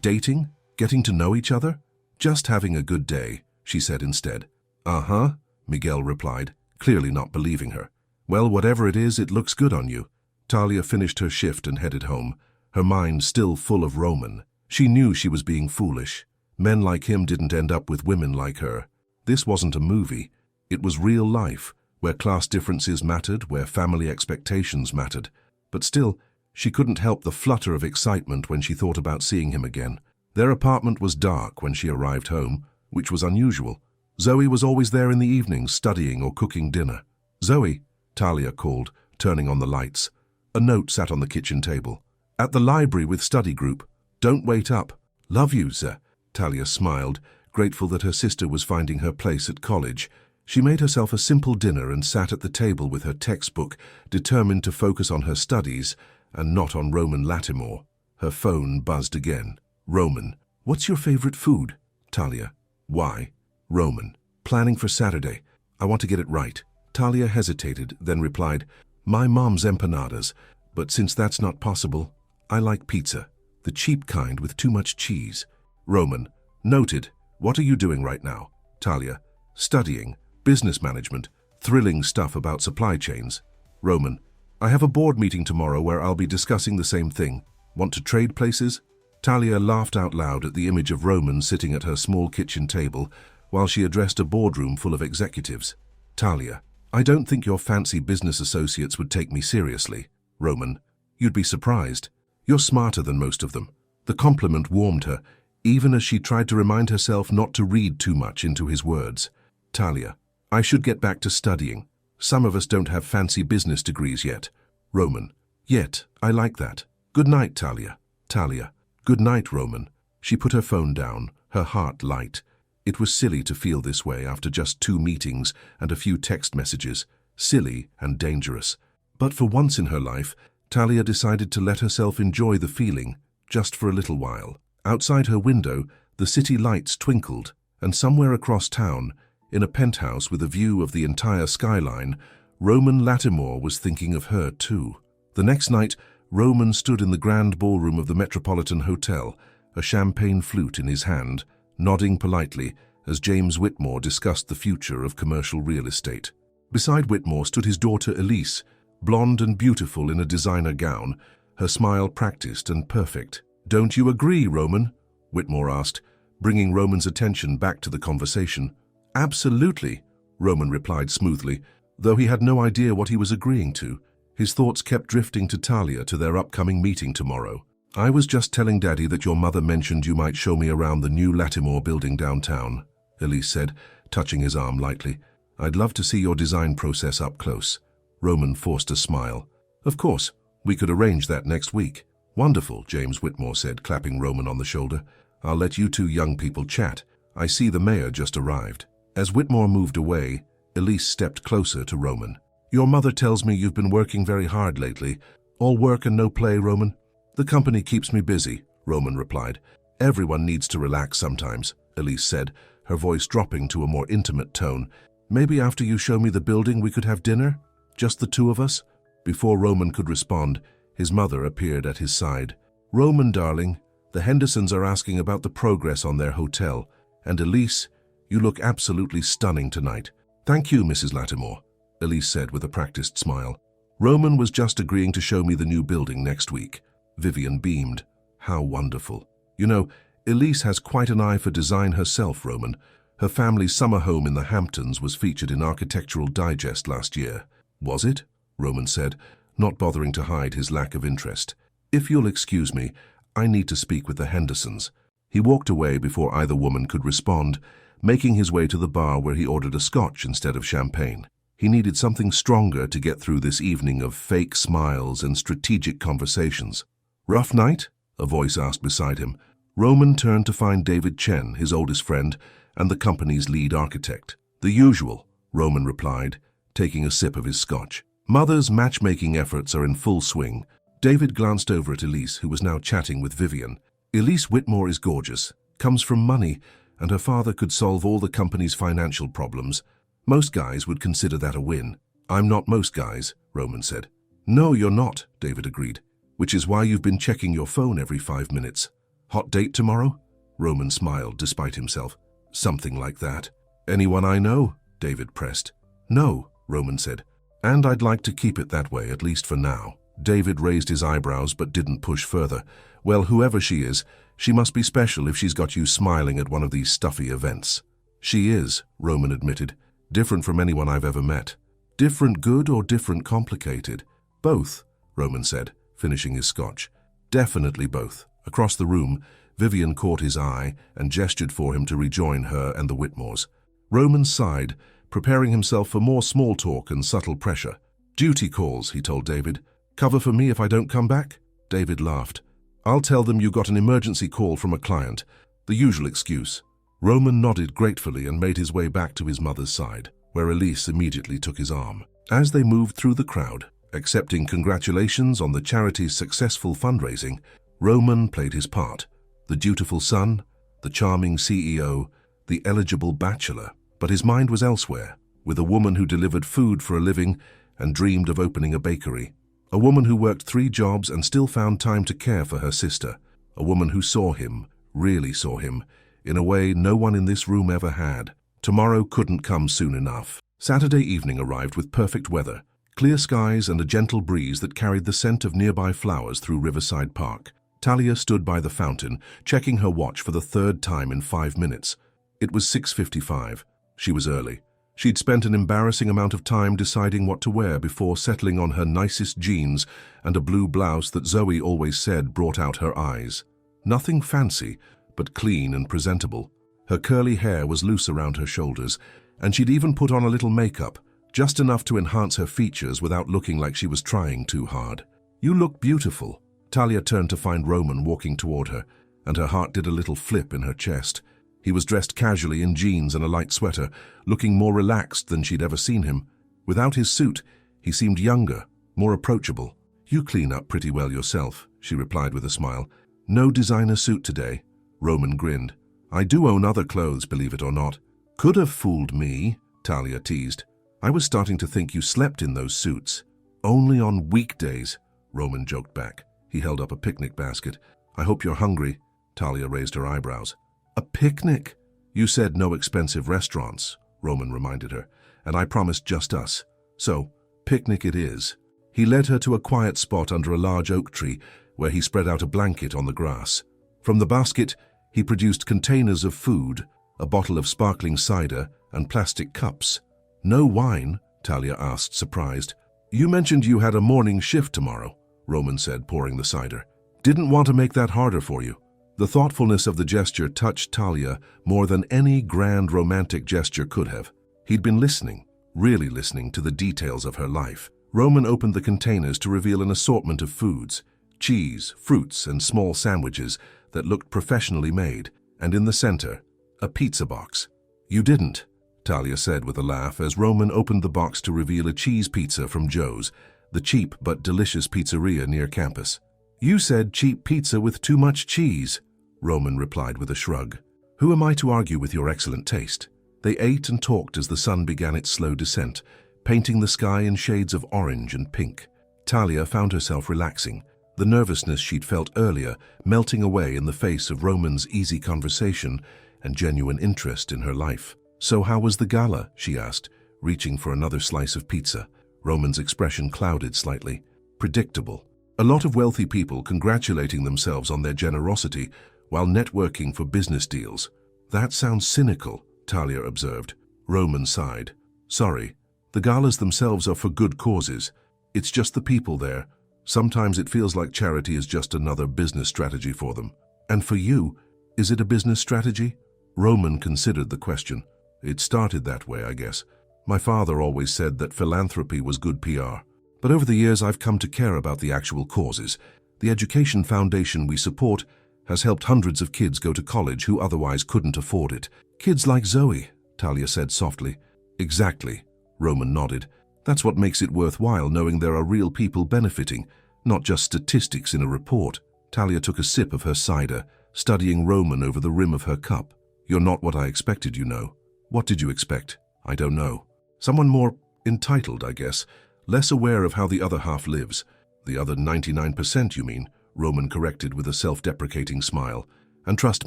dating? Getting to know each other? Just having a good day, she said instead. Uh-huh, Miguel replied, clearly not believing her. Well, whatever it is, it looks good on you. Talia finished her shift and headed home, her mind still full of Roman. She knew she was being foolish. Men like him didn't end up with women like her. This wasn't a movie. It was real life, where class differences mattered, where family expectations mattered. But still, she couldn't help the flutter of excitement when she thought about seeing him again. Their apartment was dark when she arrived home, which was unusual. Zoe was always there in the evenings, studying or cooking dinner. Zoe, Talia called, turning on the lights. A note sat on the kitchen table. At the library with study group. Don't wait up. Love you, sir. Talia smiled, grateful that her sister was finding her place at college. She made herself a simple dinner and sat at the table with her textbook, determined to focus on her studies and not on Roman Lattimore. Her phone buzzed again. Roman, what's your favorite food? Talia, why? Roman, planning for Saturday. I want to get it right. Talia hesitated, then replied, my mom's empanadas, but since that's not possible, I like pizza, the cheap kind with too much cheese. Roman, noted. What are you doing right now? Talia, studying, business management, thrilling stuff about supply chains. Roman, I have a board meeting tomorrow where I'll be discussing the same thing. Want to trade places? Talia laughed out loud at the image of Roman sitting at her small kitchen table while she addressed a boardroom full of executives. Talia, I don't think your fancy business associates would take me seriously. Roman, you'd be surprised. You're smarter than most of them. The compliment warmed her, even as she tried to remind herself not to read too much into his words. Talia, I should get back to studying. Some of us don't have fancy business degrees yet. Roman, yet, I like that. Good night, Talia. Talia, good night, Roman. She put her phone down, her heart light. It was silly to feel this way after just 2 meetings and a few text messages. Silly and dangerous. But for once in her life, Talia decided to let herself enjoy the feeling, just for a little while. Outside her window, the city lights twinkled, and somewhere across town, in a penthouse with a view of the entire skyline, Roman Lattimore was thinking of her too. The next night, Roman stood in the grand ballroom of the Metropolitan Hotel, a champagne flute in his hand, nodding politely as James Whitmore discussed the future of commercial real estate. Beside Whitmore stood his daughter Elise, blonde and beautiful in a designer gown, her smile practiced and perfect. Don't you agree, Roman? Whitmore asked, bringing Roman's attention back to the conversation. Absolutely, Roman replied smoothly, though he had no idea what he was agreeing to. His thoughts kept drifting to Talia, to their upcoming meeting tomorrow. I was just telling Daddy that your mother mentioned you might show me around the new Lattimore building downtown, Elise said, touching his arm lightly. I'd love to see your design process up close. Roman forced a smile. Of course, we could arrange that next week. Wonderful, James Whitmore said, clapping Roman on the shoulder. I'll let you 2 young people chat. I see the mayor just arrived. As Whitmore moved away, Elise stepped closer to Roman. Your mother tells me you've been working very hard lately. All work and no play, Roman? The company keeps me busy, Roman replied. Everyone needs to relax sometimes, Elise said, her voice dropping to a more intimate tone. Maybe after you show me the building we could have dinner? Just the 2 of us? Before Roman could respond, his mother appeared at his side. Roman, darling, the Hendersons are asking about the progress on their hotel. And Elise, you look absolutely stunning tonight. Thank you, Mrs. Lattimore, Elise said with a practiced smile. Roman was just agreeing to show me the new building next week. Vivian beamed. How wonderful. You know, Elise has quite an eye for design herself, Roman. Her family's summer home in the Hamptons was featured in Architectural Digest last year. Was it? Roman said, not bothering to hide his lack of interest. If you'll excuse me, I need to speak with the Hendersons. He walked away before either woman could respond, making his way to the bar where he ordered a scotch instead of champagne. He needed something stronger to get through this evening of fake smiles and strategic conversations. Rough night? A voice asked beside him. Roman turned to find David Chen, his oldest friend, and the company's lead architect. The usual, Roman replied, taking a sip of his scotch. Mother's matchmaking efforts are in full swing. David glanced over at Elise, who was now chatting with Vivian. Elise Whitmore is gorgeous, comes from money, and her father could solve all the company's financial problems. Most guys would consider that a win. I'm not most guys, Roman said. No, you're not, David agreed. which is why you've been checking your phone every 5 minutes. Hot date tomorrow? Roman smiled despite himself. Something like that. Anyone I know? David pressed. No, Roman said. And I'd like to keep it that way, at least for now. David raised his eyebrows but didn't push further. Well, whoever she is, she must be special if she's got you smiling at one of these stuffy events. She is, Roman admitted. Different from anyone I've ever met. Different good or different complicated? Both, Roman said, finishing his scotch. Definitely both. Across the room, Vivian caught his eye and gestured for him to rejoin her and the Whitmores. Roman sighed, preparing himself for more small talk and subtle pressure. Duty calls, he told David. Cover for me if I don't come back? David laughed. I'll tell them you got an emergency call from a client. The usual excuse. Roman nodded gratefully and made his way back to his mother's side, where Elise immediately took his arm. As they moved through the crowd, accepting congratulations on the charity's successful fundraising, Roman played his part. The dutiful son, the charming CEO, the eligible bachelor. But his mind was elsewhere, with a woman who delivered food for a living and dreamed of opening a bakery. A woman who worked 3 jobs and still found time to care for her sister. A woman who saw him, really saw him, in a way no one in this room ever had. Tomorrow couldn't come soon enough. Saturday evening arrived with perfect weather, clear skies and a gentle breeze that carried the scent of nearby flowers through Riverside Park. Talia stood by the fountain, checking her watch for the 3rd time in 5 minutes. It was 6:55. She was early. She'd spent an embarrassing amount of time deciding what to wear before settling on her nicest jeans and a blue blouse that Zoe always said brought out her eyes. Nothing fancy, but clean and presentable. Her curly hair was loose around her shoulders, and she'd even put on a little makeup, just enough to enhance her features without looking like she was trying too hard. You look beautiful. Talia turned to find Roman walking toward her, and her heart did a little flip in her chest. He was dressed casually in jeans and a light sweater, looking more relaxed than she'd ever seen him. Without his suit, he seemed younger, more approachable. You clean up pretty well yourself, she replied with a smile. No designer suit today. Roman grinned. I do own other clothes, believe it or not. Could have fooled me, Talia teased. I was starting to think you slept in those suits. Only on weekdays, Roman joked back. He held up a picnic basket. I hope you're hungry. Talia raised her eyebrows. A picnic? You said no expensive restaurants, Roman reminded her, and I promised just us. So, picnic it is. He led her to a quiet spot under a large oak tree where he spread out a blanket on the grass. From the basket, he produced containers of food, a bottle of sparkling cider, and plastic cups. No wine? Talia asked, surprised. You mentioned you had a morning shift tomorrow, Roman said, pouring the cider. Didn't want to make that harder for you. The thoughtfulness of the gesture touched Talia more than any grand romantic gesture could have. He'd been listening, really listening to the details of her life. Roman opened the containers to reveal an assortment of foods, cheese, fruits, and small sandwiches that looked professionally made, and in the center, a pizza box. You didn't, Talia said with a laugh as Roman opened the box to reveal a cheese pizza from Joe's, the cheap but delicious pizzeria near campus. You said cheap pizza with too much cheese, Roman replied with a shrug. Who am I to argue with your excellent taste? They ate and talked as the sun began its slow descent, painting the sky in shades of orange and pink. Talia found herself relaxing, the nervousness she'd felt earlier melting away in the face of Roman's easy conversation and genuine interest in her life. So how was the gala? She asked, reaching for another slice of pizza. Roman's expression clouded slightly. Predictable. A lot of wealthy people congratulating themselves on their generosity while networking for business deals. That sounds cynical, Talia observed. Roman sighed. Sorry, the galas themselves are for good causes. It's just the people there. Sometimes it feels like charity is just another business strategy for them. And for you, is it a business strategy? Roman considered the question. It started that way, I guess. My father always said that philanthropy was good PR. But over the years I've come to care about the actual causes. The education foundation we support has helped hundreds of kids go to college who otherwise couldn't afford it. Kids like Zoe, Talia said softly. Exactly, Roman nodded. That's what makes it worthwhile knowing there are real people benefiting, not just statistics in a report. Talia took a sip of her cider, studying Roman over the rim of her cup. You're not what I expected, you know. What did you expect? I don't know. Someone more entitled, I guess, less aware of how the other half lives. The other 99%, you mean, Roman corrected with a self-deprecating smile. And trust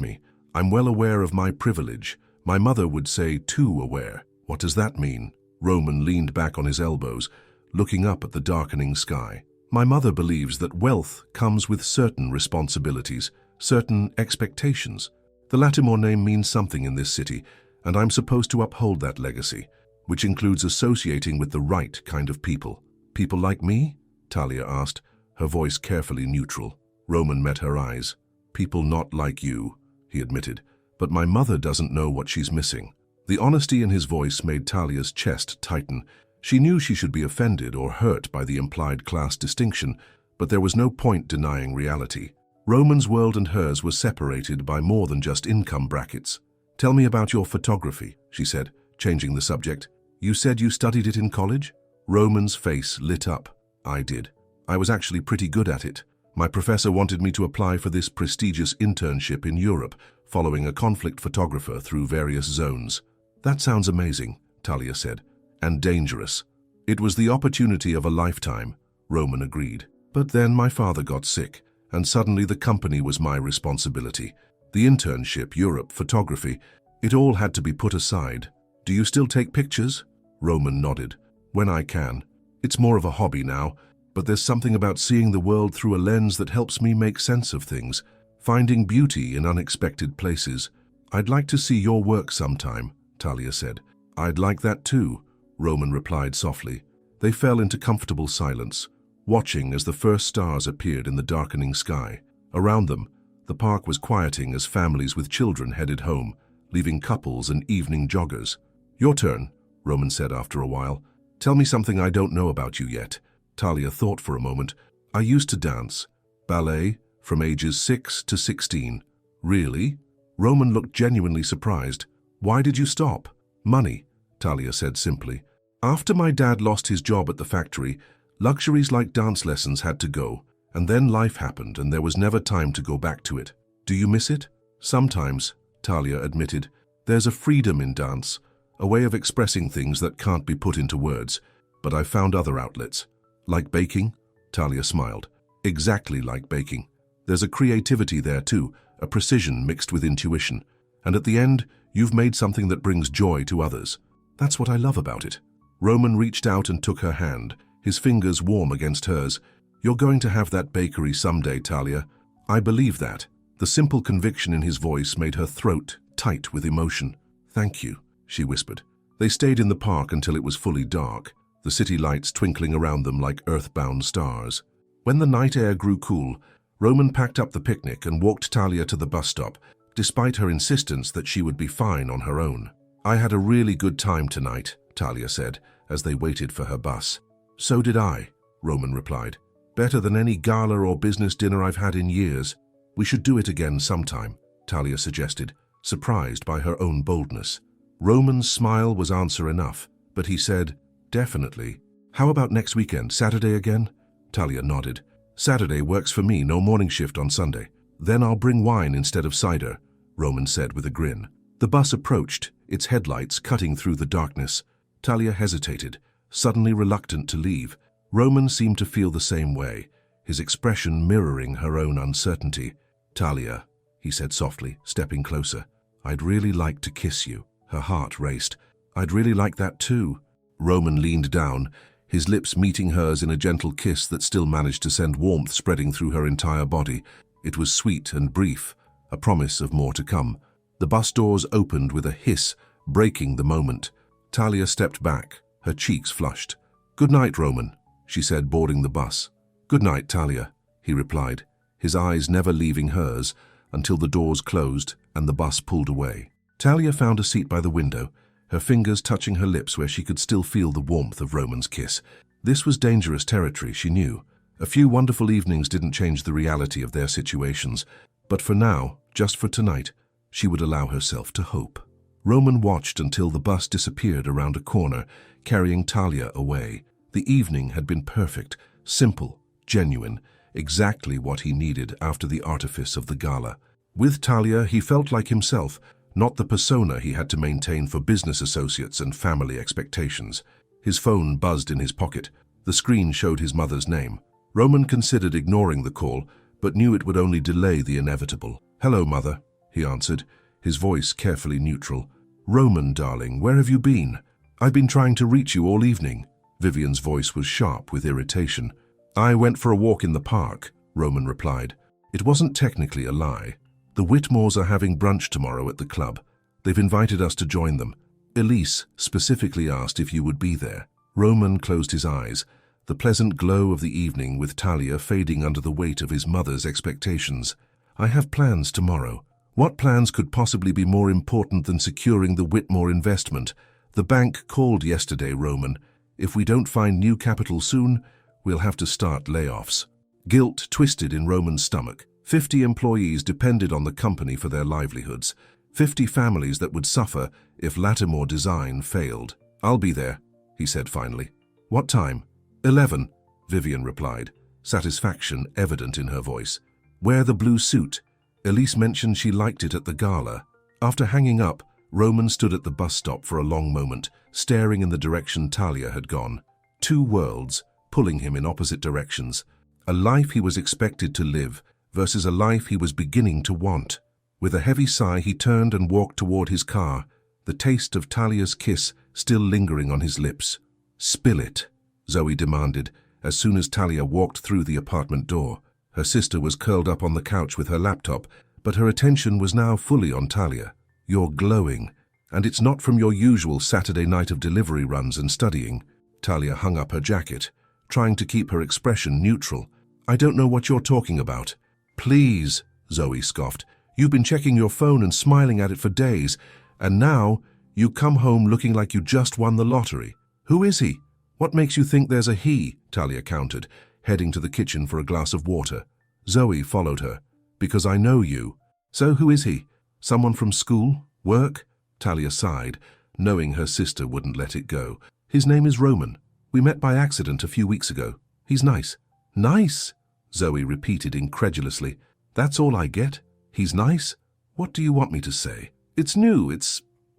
me, I'm well aware of my privilege. My mother would say too aware. What does that mean? Roman leaned back on his elbows, looking up at the darkening sky. My mother believes that wealth comes with certain responsibilities, certain expectations. The Latimore name means something in this city, and I'm supposed to uphold that legacy, which includes associating with the right kind of people. People like me? Talia asked, her voice carefully neutral. Roman met her eyes. People not like you, he admitted, but my mother doesn't know what she's missing. The honesty in his voice made Talia's chest tighten. She knew she should be offended or hurt by the implied class distinction, but there was no point denying reality. Roman's world and hers were separated by more than just income brackets. Tell me about your photography, she said, changing the subject. You said you studied it in college? Roman's face lit up. I did. I was actually pretty good at it. My professor wanted me to apply for this prestigious internship in Europe, following a conflict photographer through various zones. That sounds amazing, Talia said, and dangerous. It was the opportunity of a lifetime, Roman agreed. But then my father got sick, and suddenly the company was my responsibility. The internship, Europe, photography, it all had to be put aside. Do you still take pictures? Roman nodded. When I can. It's more of a hobby now, but there's something about seeing the world through a lens that helps me make sense of things, finding beauty in unexpected places. I'd like to see your work sometime, Talia said. I'd like that too, Roman replied softly. They fell into comfortable silence, watching as the first stars appeared in the darkening sky. Around them, the park was quieting as families with children headed home, leaving couples and evening joggers. Your turn, Roman said after a while. Tell me something I don't know about you yet. Talia thought for a moment. I used to dance. Ballet, from ages 6 to 16. Really? Roman looked genuinely surprised. Why did you stop? Money, Talia said simply. After my dad lost his job at the factory, luxuries like dance lessons had to go, and then life happened and there was never time to go back to it. Do you miss it? Sometimes, Talia admitted. There's a freedom in dance, a way of expressing things that can't be put into words, but I've found other outlets. Like baking? Talia smiled. Exactly like baking. There's a creativity there too, a precision mixed with intuition. And at the end, you've made something that brings joy to others. That's what I love about it. Roman reached out and took her hand, his fingers warm against hers. You're going to have that bakery someday, Talia. I believe that. The simple conviction in his voice made her throat tight with emotion. Thank you, she whispered. They stayed in the park until it was fully dark, the city lights twinkling around them like earthbound stars. When the night air grew cool, Roman packed up the picnic and walked Talia to the bus stop, despite her insistence that she would be fine on her own. I had a really good time tonight, Talia said, as they waited for her bus. So did I, Roman replied. Better than any gala or business dinner I've had in years. We should do it again sometime, Talia suggested, surprised by her own boldness. Roman's smile was answer enough, but he said, definitely. How about next weekend, Saturday again? Talia nodded. Saturday works for me, no morning shift on Sunday. Then I'll bring wine instead of cider, Roman said with a grin. The bus approached, its headlights cutting through the darkness. Talia hesitated, suddenly reluctant to leave. Roman seemed to feel the same way, his expression mirroring her own uncertainty. Talia, he said softly, stepping closer. I'd really like to kiss you. Her heart raced. I'd really like that too. Roman leaned down, his lips meeting hers in a gentle kiss that still managed to send warmth spreading through her entire body. It was sweet and brief, a promise of more to come. The bus doors opened with a hiss, breaking the moment. Talia stepped back, her cheeks flushed. Good night, Roman, she said, boarding the bus. Good night, Talia, he replied, his eyes never leaving hers until the doors closed and the bus pulled away. Talia found a seat by the window, her fingers touching her lips where she could still feel the warmth of Roman's kiss. This was dangerous territory, she knew. A few wonderful evenings didn't change the reality of their situations, but for now, just for tonight, she would allow herself to hope. Roman watched until the bus disappeared around a corner, carrying Talia away. The evening had been perfect, simple, genuine, exactly what he needed after the artifice of the gala. With Talia, he felt like himself, not the persona he had to maintain for business associates and family expectations. His phone buzzed in his pocket. The screen showed his mother's name. Roman considered ignoring the call, but knew it would only delay the inevitable. "Hello, Mother," he answered, his voice carefully neutral. "Roman, darling, where have you been? I've been trying to reach you all evening." Vivian's voice was sharp with irritation. "I went for a walk in the park," Roman replied. It wasn't technically a lie. "The Whitmores are having brunch tomorrow at the club. They've invited us to join them. Elise specifically asked if you would be there." Roman closed his eyes, the pleasant glow of the evening with Talia fading under the weight of his mother's expectations. "I have plans tomorrow." What plans could possibly be more important than securing the Whitmore investment? "The bank called yesterday, Roman. If we don't find new capital soon, we'll have to start layoffs." Guilt twisted in Roman's stomach. 50 employees depended on the company for their livelihoods. 50 families that would suffer if Lattimore Design failed. "I'll be there," he said finally. "What time?" 11, Vivian replied, satisfaction evident in her voice. "Wear the blue suit." Elise mentioned she liked it at the gala. After hanging up, Roman stood at the bus stop for a long moment, staring in the direction Talia had gone. Two worlds, pulling him in opposite directions. A life he was expected to live versus a life he was beginning to want. With a heavy sigh, he turned and walked toward his car, the taste of Talia's kiss still lingering on his lips. "Spill it," Zoe demanded, as soon as Talia walked through the apartment door. Her sister was curled up on the couch with her laptop, but her attention was now fully on Talia. "You're glowing, and it's not from your usual Saturday night of delivery runs and studying." Talia hung up her jacket, trying to keep her expression neutral. "I don't know what you're talking about." "Please," Zoe scoffed. "You've been checking your phone and smiling at it for days, and now you come home looking like you just won the lottery. Who is he?" "What makes you think there's a he?" Talia countered, heading to the kitchen for a glass of water. Zoe followed her. "Because I know you." "So who is he? Someone from school? Work?" Talia sighed, knowing her sister wouldn't let it go. "His name is Roman. We met by accident a few weeks ago. He's nice." "Nice?" Zoe repeated incredulously. "That's all I get? He's nice? What do you want me to say? It's new,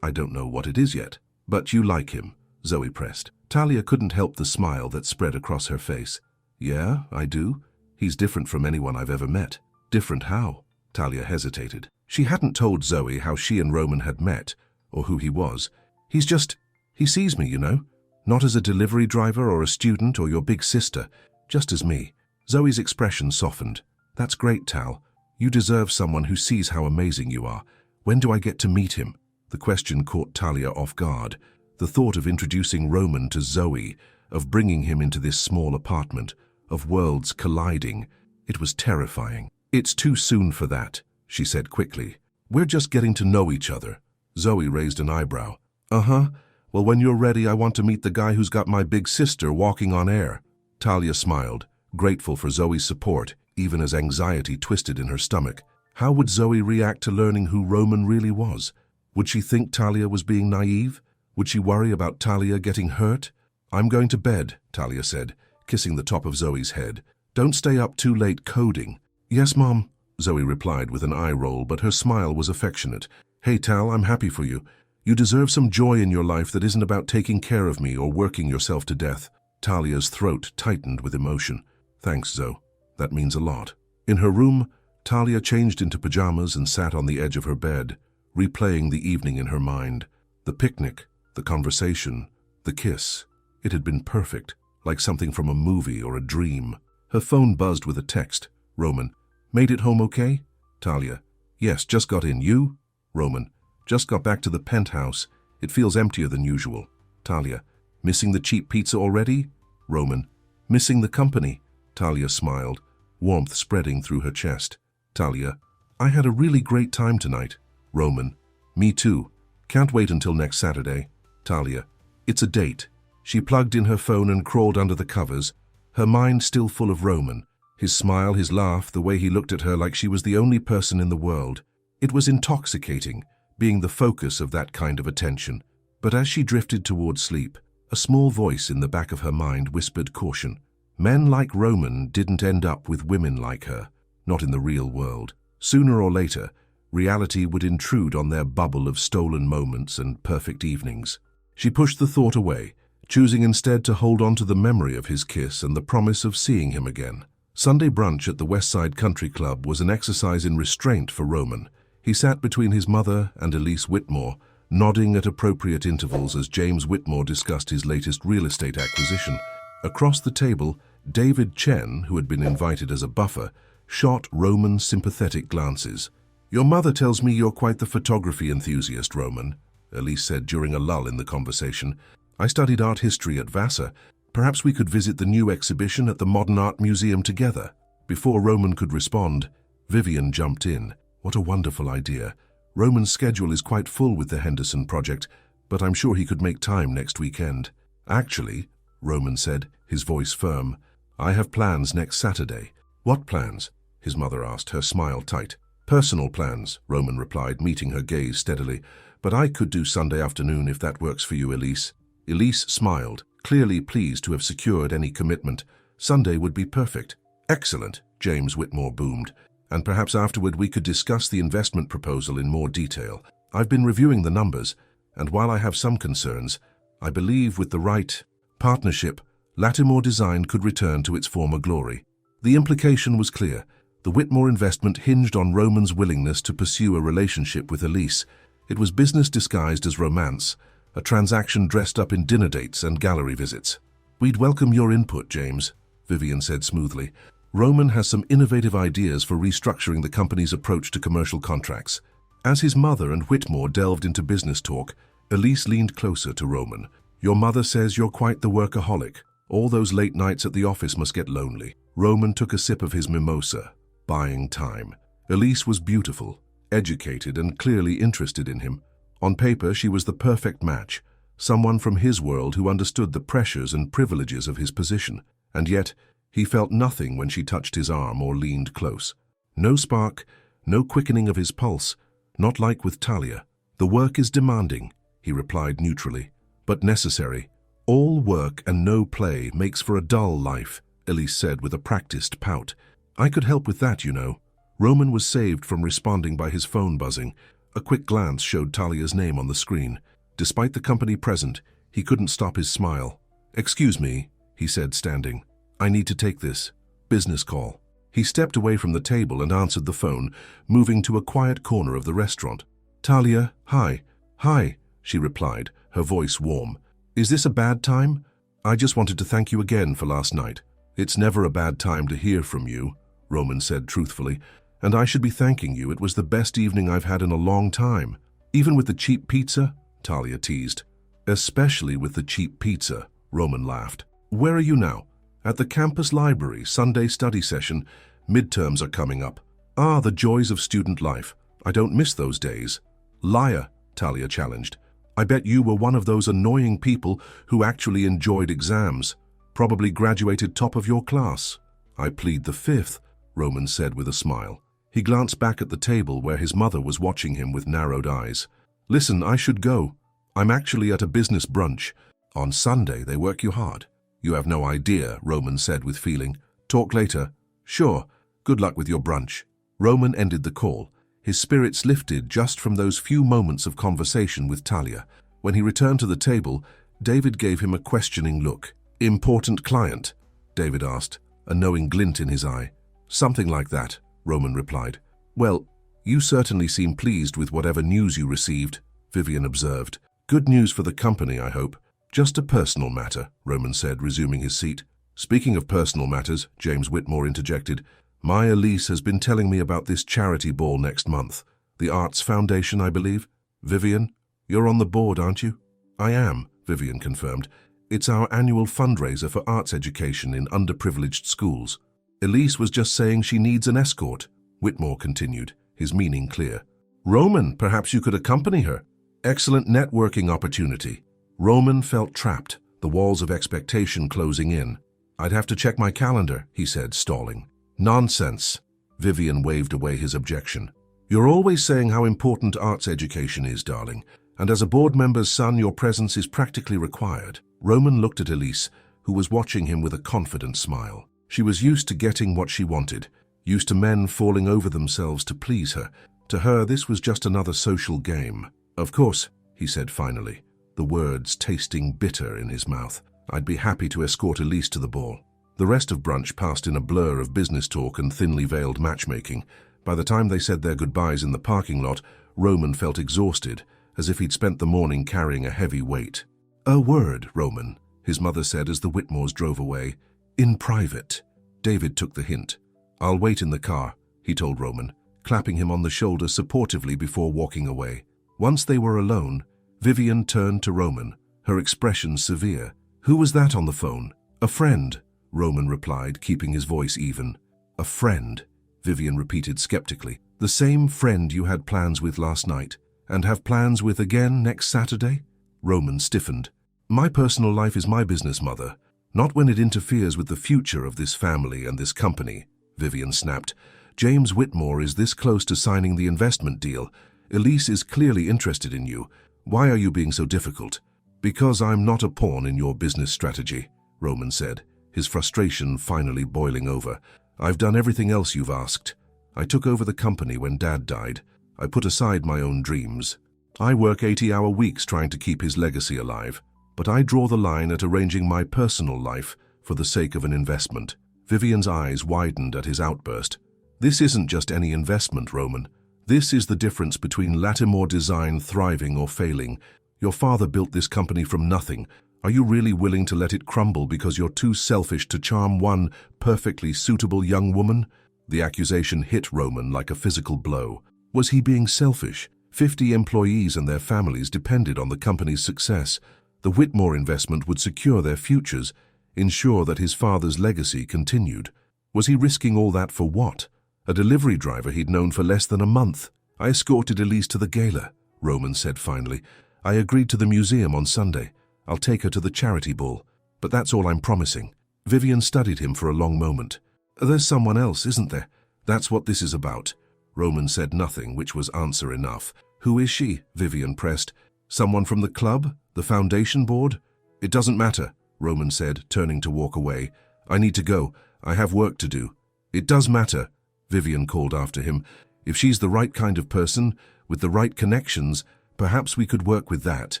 I don't know what it is yet." "But you like him," Zoe pressed. Talia couldn't help the smile that spread across her face. "Yeah, I do. He's different from anyone I've ever met." "Different how?" Talia hesitated. She hadn't told Zoe how she and Roman had met, or who he was. He sees me, you know. Not as a delivery driver or a student or your big sister, just as me." Zoe's expression softened. "That's great, Tal. You deserve someone who sees how amazing you are. When do I get to meet him?" The question caught Talia off guard. The thought of introducing Roman to Zoe, of bringing him into this small apartment, of worlds colliding, it was terrifying. "It's too soon for that," she said quickly. "We're just getting to know each other." Zoe raised an eyebrow. "Uh-huh. Well, when you're ready, I want to meet the guy who's got my big sister walking on air." Talia smiled, grateful for Zoe's support, even as anxiety twisted in her stomach. How would Zoe react to learning who Roman really was? Would she think Talia was being naive? Would she worry about Talia getting hurt? "I'm going to bed," Talia said, kissing the top of Zoe's head. "Don't stay up too late coding." "Yes, Mom," Zoe replied with an eye roll, but her smile was affectionate. "Hey, Tal, I'm happy for you. You deserve some joy in your life that isn't about taking care of me or working yourself to death." Talia's throat tightened with emotion. "Thanks, Zoe. That means a lot." In her room, Talia changed into pajamas and sat on the edge of her bed, replaying the evening in her mind. The picnic, the conversation, the kiss. It had been perfect, like something from a movie or a dream. Her phone buzzed with a text. Roman. "Made it home okay?" Talia. "Yes, just got in. You?" Roman. "Just got back to the penthouse. It feels emptier than usual." Talia. "Missing the cheap pizza already?" Roman. "Missing the company." Talia smiled, warmth spreading through her chest. Talia. "I had a really great time tonight." Roman. "Me too. Can't wait until next Saturday." Talia. "It's a date." She plugged in her phone and crawled under the covers, her mind still full of Roman. His smile, his laugh, the way he looked at her like she was the only person in the world. It was intoxicating, being the focus of that kind of attention. But as she drifted toward sleep, a small voice in the back of her mind whispered caution. Men like Roman didn't end up with women like her, not in the real world. Sooner or later, reality would intrude on their bubble of stolen moments and perfect evenings. She pushed the thought away, choosing instead to hold on to the memory of his kiss and the promise of seeing him again. Sunday brunch at the Westside Country Club was an exercise in restraint for Roman. He sat between his mother and Elise Whitmore, nodding at appropriate intervals as James Whitmore discussed his latest real estate acquisition. Across the table, David Chen, who had been invited as a buffer, shot Roman sympathetic glances. "Your mother tells me you're quite the photography enthusiast, Roman," Elise said during a lull in the conversation. "I studied art history at Vassar. Perhaps we could visit the new exhibition at the Modern Art Museum together." Before Roman could respond, Vivian jumped in. "What a wonderful idea. Roman's schedule is quite full with the Henderson project, but I'm sure he could make time next weekend." "Actually," Roman said, his voice firm, "I have plans next Saturday." "What plans?" his mother asked, her smile tight. "Personal plans," Roman replied, meeting her gaze steadily. "But I could do Sunday afternoon if that works for you, Elise." Elise smiled, clearly pleased to have secured any commitment. "Sunday would be perfect." "Excellent," James Whitmore boomed. "And perhaps afterward we could discuss the investment proposal in more detail. I've been reviewing the numbers, and while I have some concerns, I believe with the right partnership, Lattimore Design could return to its former glory." The implication was clear. The Whitmore investment hinged on Roman's willingness to pursue a relationship with Elise. It was business disguised as romance, a transaction dressed up in dinner dates and gallery visits. "We'd welcome your input, James," Vivian said smoothly. "Roman has some innovative ideas for restructuring the company's approach to commercial contracts." As his mother and Whitmore delved into business talk, Elise leaned closer to Roman. "Your mother says you're quite the workaholic. All those late nights at the office must get lonely." Roman took a sip of his mimosa, buying time. Elise was beautiful, educated, and clearly interested in him. On paper, she was the perfect match, someone from his world who understood the pressures and privileges of his position. And yet, he felt nothing when she touched his arm or leaned close. No spark, no quickening of his pulse, not like with Talia. "The work is demanding," he replied neutrally, "but necessary. All work and no play makes for a dull life," Elise said with a practiced pout. "I could help with that, you know." Roman was saved from responding by his phone buzzing. A quick glance showed Talia's name on the screen. Despite the company present, he couldn't stop his smile. "Excuse me," he said, standing. "I need to take this business call." He stepped away from the table and answered the phone, moving to a quiet corner of the restaurant. "Talia, hi." "Hi," she replied, her voice warm. "Is this a bad time? I just wanted to thank you again for last night." "It's never a bad time to hear from you," Roman said truthfully. "And I should be thanking you. It was the best evening I've had in a long time." "Even with the cheap pizza?" Talia teased. "Especially with the cheap pizza," Roman laughed. "Where are you now?" "At the campus library, Sunday study session. Midterms are coming up." "Ah, the joys of student life. I don't miss those days." "Liar," Talia challenged. "I bet you were one of those annoying people who actually enjoyed exams. Probably graduated top of your class." "I plead the fifth," Roman said with a smile. He glanced back at the table where his mother was watching him with narrowed eyes. "Listen, I should go. I'm actually at a business brunch. On Sunday, they work you hard." "You have no idea," Roman said with feeling. "Talk later." "Sure. Good luck with your brunch." Roman ended the call. His spirits lifted just from those few moments of conversation with Talia. When he returned to the table, David gave him a questioning look. "Important client?" David asked, a knowing glint in his eye. "Something like that," Roman replied. "Well, you certainly seem pleased with whatever news you received," Vivian observed. "Good news for the company, I hope." "Just a personal matter," Roman said, resuming his seat. "Speaking of personal matters," James Whitmore interjected, "my Elise has been telling me about this charity ball next month. The Arts Foundation, I believe. Vivian, you're on the board, aren't you?" "I am," Vivian confirmed. "It's our annual fundraiser for arts education in underprivileged schools." "Elise was just saying she needs an escort," Whitmore continued, his meaning clear. "Roman, perhaps you could accompany her. Excellent networking opportunity." Roman felt trapped, the walls of expectation closing in. "I'd have to check my calendar," he said, stalling. "Nonsense," Vivian waved away his objection. "You're always saying how important arts education is, darling, and as a board member's son, your presence is practically required." Roman looked at Elise, who was watching him with a confident smile. She was used to getting what she wanted, used to men falling over themselves to please her. To her, this was just another social game. "Of course," he said finally. the words tasting bitter in his mouth. I'd be happy to escort Elise to the ball. The rest of brunch passed in a blur of business talk and thinly veiled matchmaking. By the time they said their goodbyes in the parking lot, Roman felt exhausted, as if he'd spent the morning carrying a heavy weight. "A word, Roman," his mother said as the Whitmores drove away. "In private." David took the hint. "I'll wait in the car," he told Roman, clapping him on the shoulder supportively before walking away. Once they were alone, Vivian turned to Roman, her expression severe. "Who was that on the phone?" "A friend," Roman replied, keeping his voice even. "A friend," Vivian repeated skeptically. "The same friend you had plans with last night, and have plans with again next Saturday?" Roman stiffened. "My personal life is my business, Mother, not when it interferes with the future of this family and this company," Vivian snapped. "James Whitmore is this close to signing the investment deal. Elise is clearly interested in you. Why are you being so difficult?" "Because I'm not a pawn in your business strategy," Roman said, his frustration finally boiling over. "I've done everything else you've asked. I took over the company when Dad died. I put aside my own dreams. I work 80-hour weeks trying to keep his legacy alive. But I draw the line at arranging my personal life for the sake of an investment." Vivian's eyes widened at his outburst. "This isn't just any investment, Roman. This is the difference between Lattimore Design thriving or failing. Your father built this company from nothing. Are you really willing to let it crumble because you're too selfish to charm one perfectly suitable young woman?" The accusation hit Roman like a physical blow. Was he being selfish? 50 employees and their families depended on the company's success. The Whitmore investment would secure their futures, ensure that his father's legacy continued. Was he risking all that for what? A delivery driver he'd known for less than a month. "I escorted Elise to the gala," Roman said finally. "I agreed to the museum on Sunday. I'll take her to the charity ball. But that's all I'm promising." Vivian studied him for a long moment. "There's someone else, isn't there? That's what this is about." Roman said nothing, which was answer enough. "Who is she?" Vivian pressed. "Someone from the club? The foundation board?" "It doesn't matter," Roman said, turning to walk away. "I need to go. I have work to do." "It does matter," Vivian called after him. "If she's the right kind of person, with the right connections, perhaps we could work with that.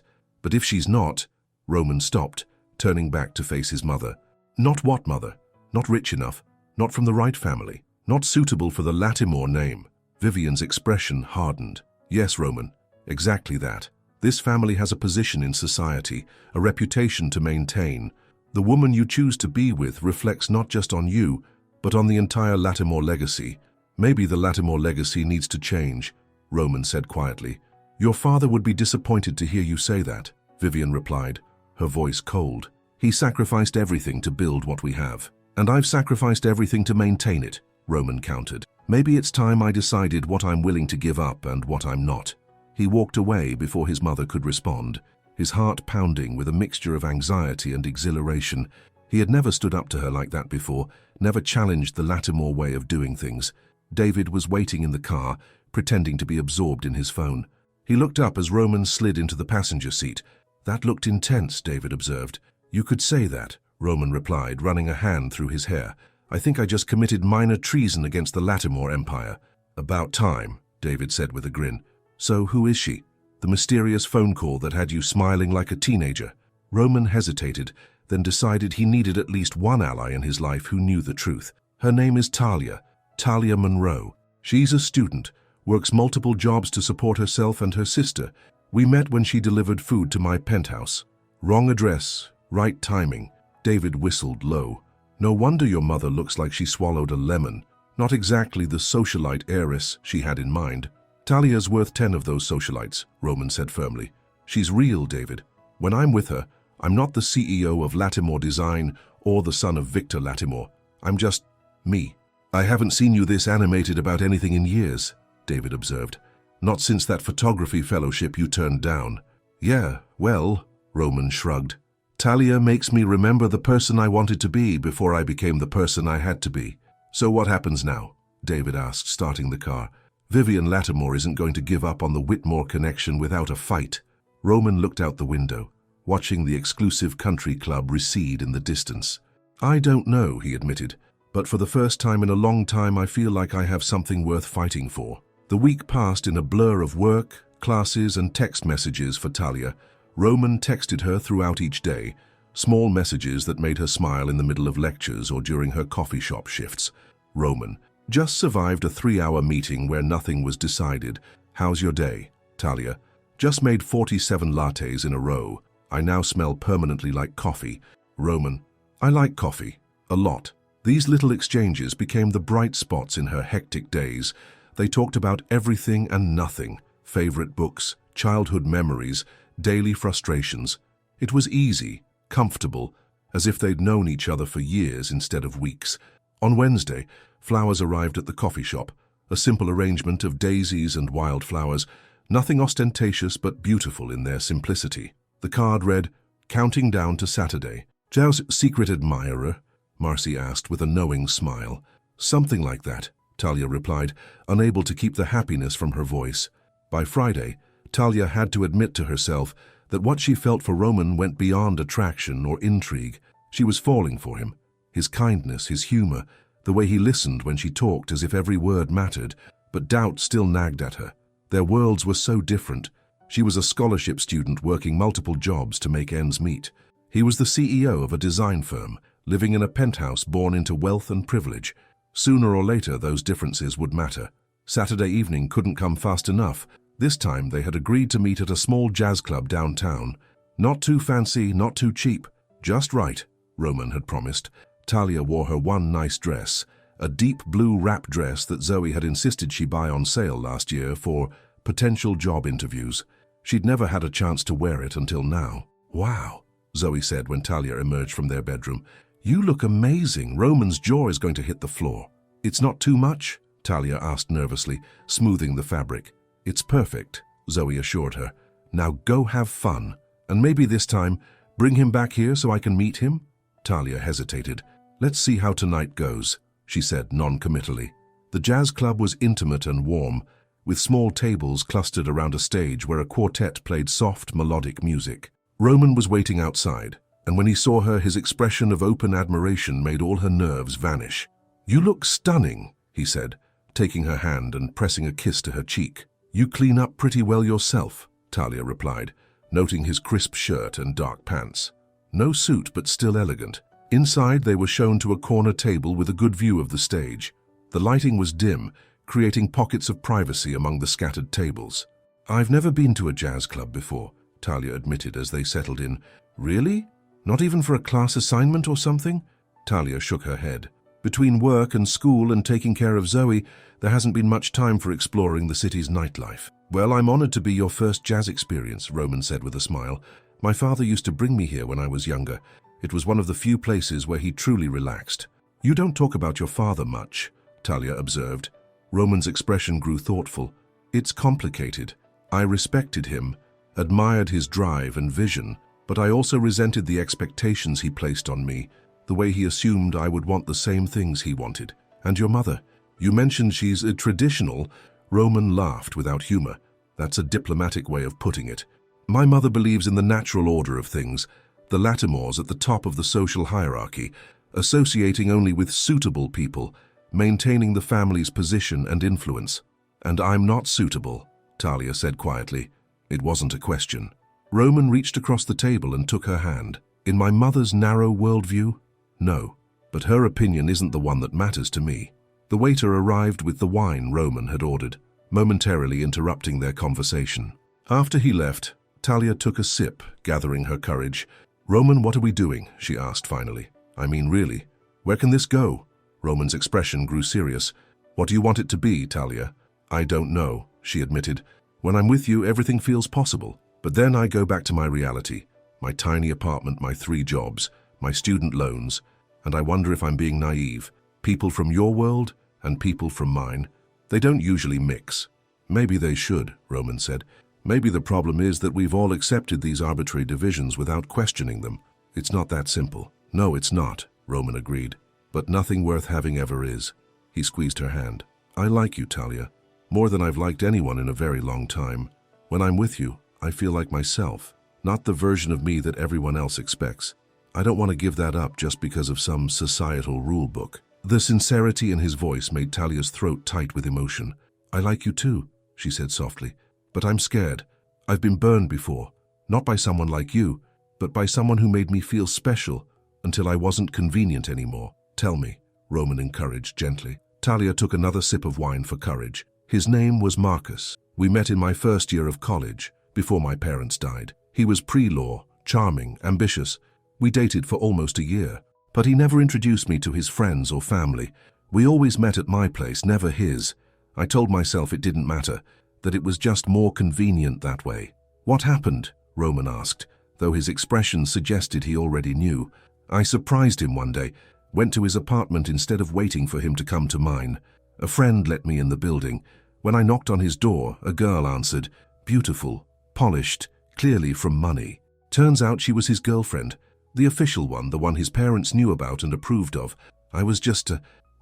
But if she's not—" Roman stopped, turning back to face his mother. "Not what, Mother? Not rich enough? Not from the right family? Not suitable for the Lattimore name?" Vivian's expression hardened. "Yes, Roman, exactly that. This family has a position in society, a reputation to maintain. The woman you choose to be with reflects not just on you, but on the entire Lattimore legacy. Maybe the Lattimore legacy needs to change," Roman said quietly. "Your father would be disappointed to hear you say that," Vivian replied, her voice cold. "He sacrificed everything to build what we have. And I've sacrificed everything to maintain it," Roman countered. "Maybe it's time I decided what I'm willing to give up and what I'm not." He walked away before his mother could respond, his heart pounding with a mixture of anxiety and exhilaration. He had never stood up to her like that before, never challenged the Lattimore way of doing things. David was waiting in the car, pretending to be absorbed in his phone. He looked up as Roman slid into the passenger seat. "That looked intense," David observed. "You could say that," Roman replied, running a hand through his hair. "I think I just committed minor treason against the Lattimore empire." "About time," David said with a grin. "So who is she? The mysterious phone call that had you smiling like a teenager?" Roman hesitated, then decided he needed at least one ally in his life who knew the truth. "Her name is Talia, Talia Monroe. She's a student, works multiple jobs to support herself and her sister. We met when she delivered food to my penthouse." "Wrong address, right timing," David whistled low. "No wonder your mother looks like she swallowed a lemon. Not exactly the socialite heiress she had in mind." "Talia's worth 10 of those socialites," Roman said firmly. "She's real, David. When I'm with her, I'm not the CEO of Lattimore Design or the son of Victor Lattimore. I'm just me." "I haven't seen you this animated about anything in years," David observed. "Not since that photography fellowship you turned down." "Yeah, well," Roman shrugged. "Talia makes me remember the person I wanted to be before I became the person I had to be." "So what happens now?" David asked, starting the car. "Vivian Lattimore isn't going to give up on the Whitmore connection without a fight." Roman looked out the window, watching the exclusive country club recede in the distance. "I don't know," he admitted, "but for the first time in a long time I feel like I have something worth fighting for." The week passed in a blur of work, classes, and text messages for Talia. Roman texted her throughout each day, small messages that made her smile in the middle of lectures or during her coffee shop shifts. Roman, just survived a 3-hour meeting where nothing was decided. How's your day? Talia, just made 47 lattes in a row. I now smell permanently like coffee. Roman, I like coffee. A lot. These little exchanges became the bright spots in her hectic days. They talked about everything and nothing. Favorite books, childhood memories, daily frustrations. It was easy, comfortable, as if they'd known each other for years instead of weeks. On Wednesday, flowers arrived at the coffee shop, a simple arrangement of daisies and wildflowers, nothing ostentatious but beautiful in their simplicity. The card read, "Counting down to Saturday." "Zhao's secret admirer?" Marcy asked with a knowing smile. "Something like that," Talia replied, unable to keep the happiness from her voice. By Friday, Talia had to admit to herself that what she felt for Roman went beyond attraction or intrigue. She was falling for him. His kindness, his humor, the way he listened when she talked as if every word mattered, but doubt still nagged at her. Their worlds were so different. She was a scholarship student working multiple jobs to make ends meet. He was the CEO of a design firm, living in a penthouse born into wealth and privilege. Sooner or later, those differences would matter. Saturday evening couldn't come fast enough. This time, they had agreed to meet at a small jazz club downtown. Not too fancy, not too cheap, just right, Roman had promised. Talia wore her one nice dress, a deep blue wrap dress that Zoe had insisted she buy on sale last year for potential job interviews. She'd never had a chance to wear it until now. "Wow," Zoe said when Talia emerged from their bedroom. "You look amazing." Roman's jaw is going to hit the floor. "It's not too much?" Talia asked nervously, smoothing the fabric. "It's perfect," Zoe assured her. "Now go have fun. And maybe this time, bring him back here so I can meet him?" Talia hesitated. "Let's see how tonight goes," she said non-committally. The jazz club was intimate and warm, with small tables clustered around a stage where a quartet played soft, melodic music. Roman was waiting outside, and when he saw her, his expression of open admiration made all her nerves vanish. "You look stunning," he said, taking her hand and pressing a kiss to her cheek. "You clean up pretty well yourself," Talia replied, noting his crisp shirt and dark pants. No suit, but still elegant. Inside, they were shown to a corner table with a good view of the stage. The lighting was dim, creating pockets of privacy among the scattered tables. "I've never been to a jazz club before," Talia admitted as they settled in. "Really? Not even for a class assignment or something?" Talia shook her head. "Between work and school and taking care of Zoe, there hasn't been much time for exploring the city's nightlife." "Well, I'm honored to be your first jazz experience," Roman said with a smile. "My father used to bring me here when I was younger. It was one of the few places where he truly relaxed." "You don't talk about your father much," Talia observed. Roman's expression grew thoughtful. "It's complicated. I respected him, admired his drive and vision, but I also resented the expectations he placed on me, the way he assumed I would want the same things he wanted. And your mother? You mentioned she's traditional." Roman laughed without humor. "That's a diplomatic way of putting it. My mother believes in the natural order of things, the Whitmores at the top of the social hierarchy, associating only with suitable people, maintaining the family's position and influence." "And I'm not suitable," Talia said quietly. It wasn't a question. Roman reached across the table and took her hand. "In my mother's narrow worldview? No, but her opinion isn't the one that matters to me." The waiter arrived with the wine Roman had ordered, momentarily interrupting their conversation. After he left, Talia took a sip, gathering her courage. "Roman, what are we doing?" she asked finally. "I mean, really, where can this go?" Roman's expression grew serious. "What do you want it to be, Talia?" "I don't know," she admitted. "When I'm with you, everything feels possible. But then I go back to my reality, my tiny apartment, my 3 jobs, my student loans, and I wonder if I'm being naive. People from your world and people from mine, they don't usually mix." "Maybe they should," Roman said. "Maybe the problem is that we've all accepted these arbitrary divisions without questioning them. It's not that simple." "No, it's not," Roman agreed. "But nothing worth having ever is." He squeezed her hand. "I like you, Talia, more than I've liked anyone in a very long time. When I'm with you, I feel like myself, not the version of me that everyone else expects. I don't want to give that up just because of some societal rule book." The sincerity in his voice made Talia's throat tight with emotion. "I like you too," she said softly. "But I'm scared. I've been burned before. Not by someone like you, but by someone who made me feel special until I wasn't convenient anymore. Tell me, Roman encouraged gently. Talia took another sip of wine for courage. His name was Marcus. We met in my first year of college, before my parents died. He was pre-law, charming, ambitious. We dated for almost a year, but he never introduced me to his friends or family. We always met at my place, never his. I told myself it didn't matter, that it was just more convenient that way. What happened? Roman asked, though his expression suggested he already knew. I surprised him one day, went to his apartment instead of waiting for him to come to mine. A friend let me in the building. When I knocked on his door, a girl answered, beautiful, polished, clearly from money. Turns out she was his girlfriend, the official one, the one his parents knew about and approved of. I was just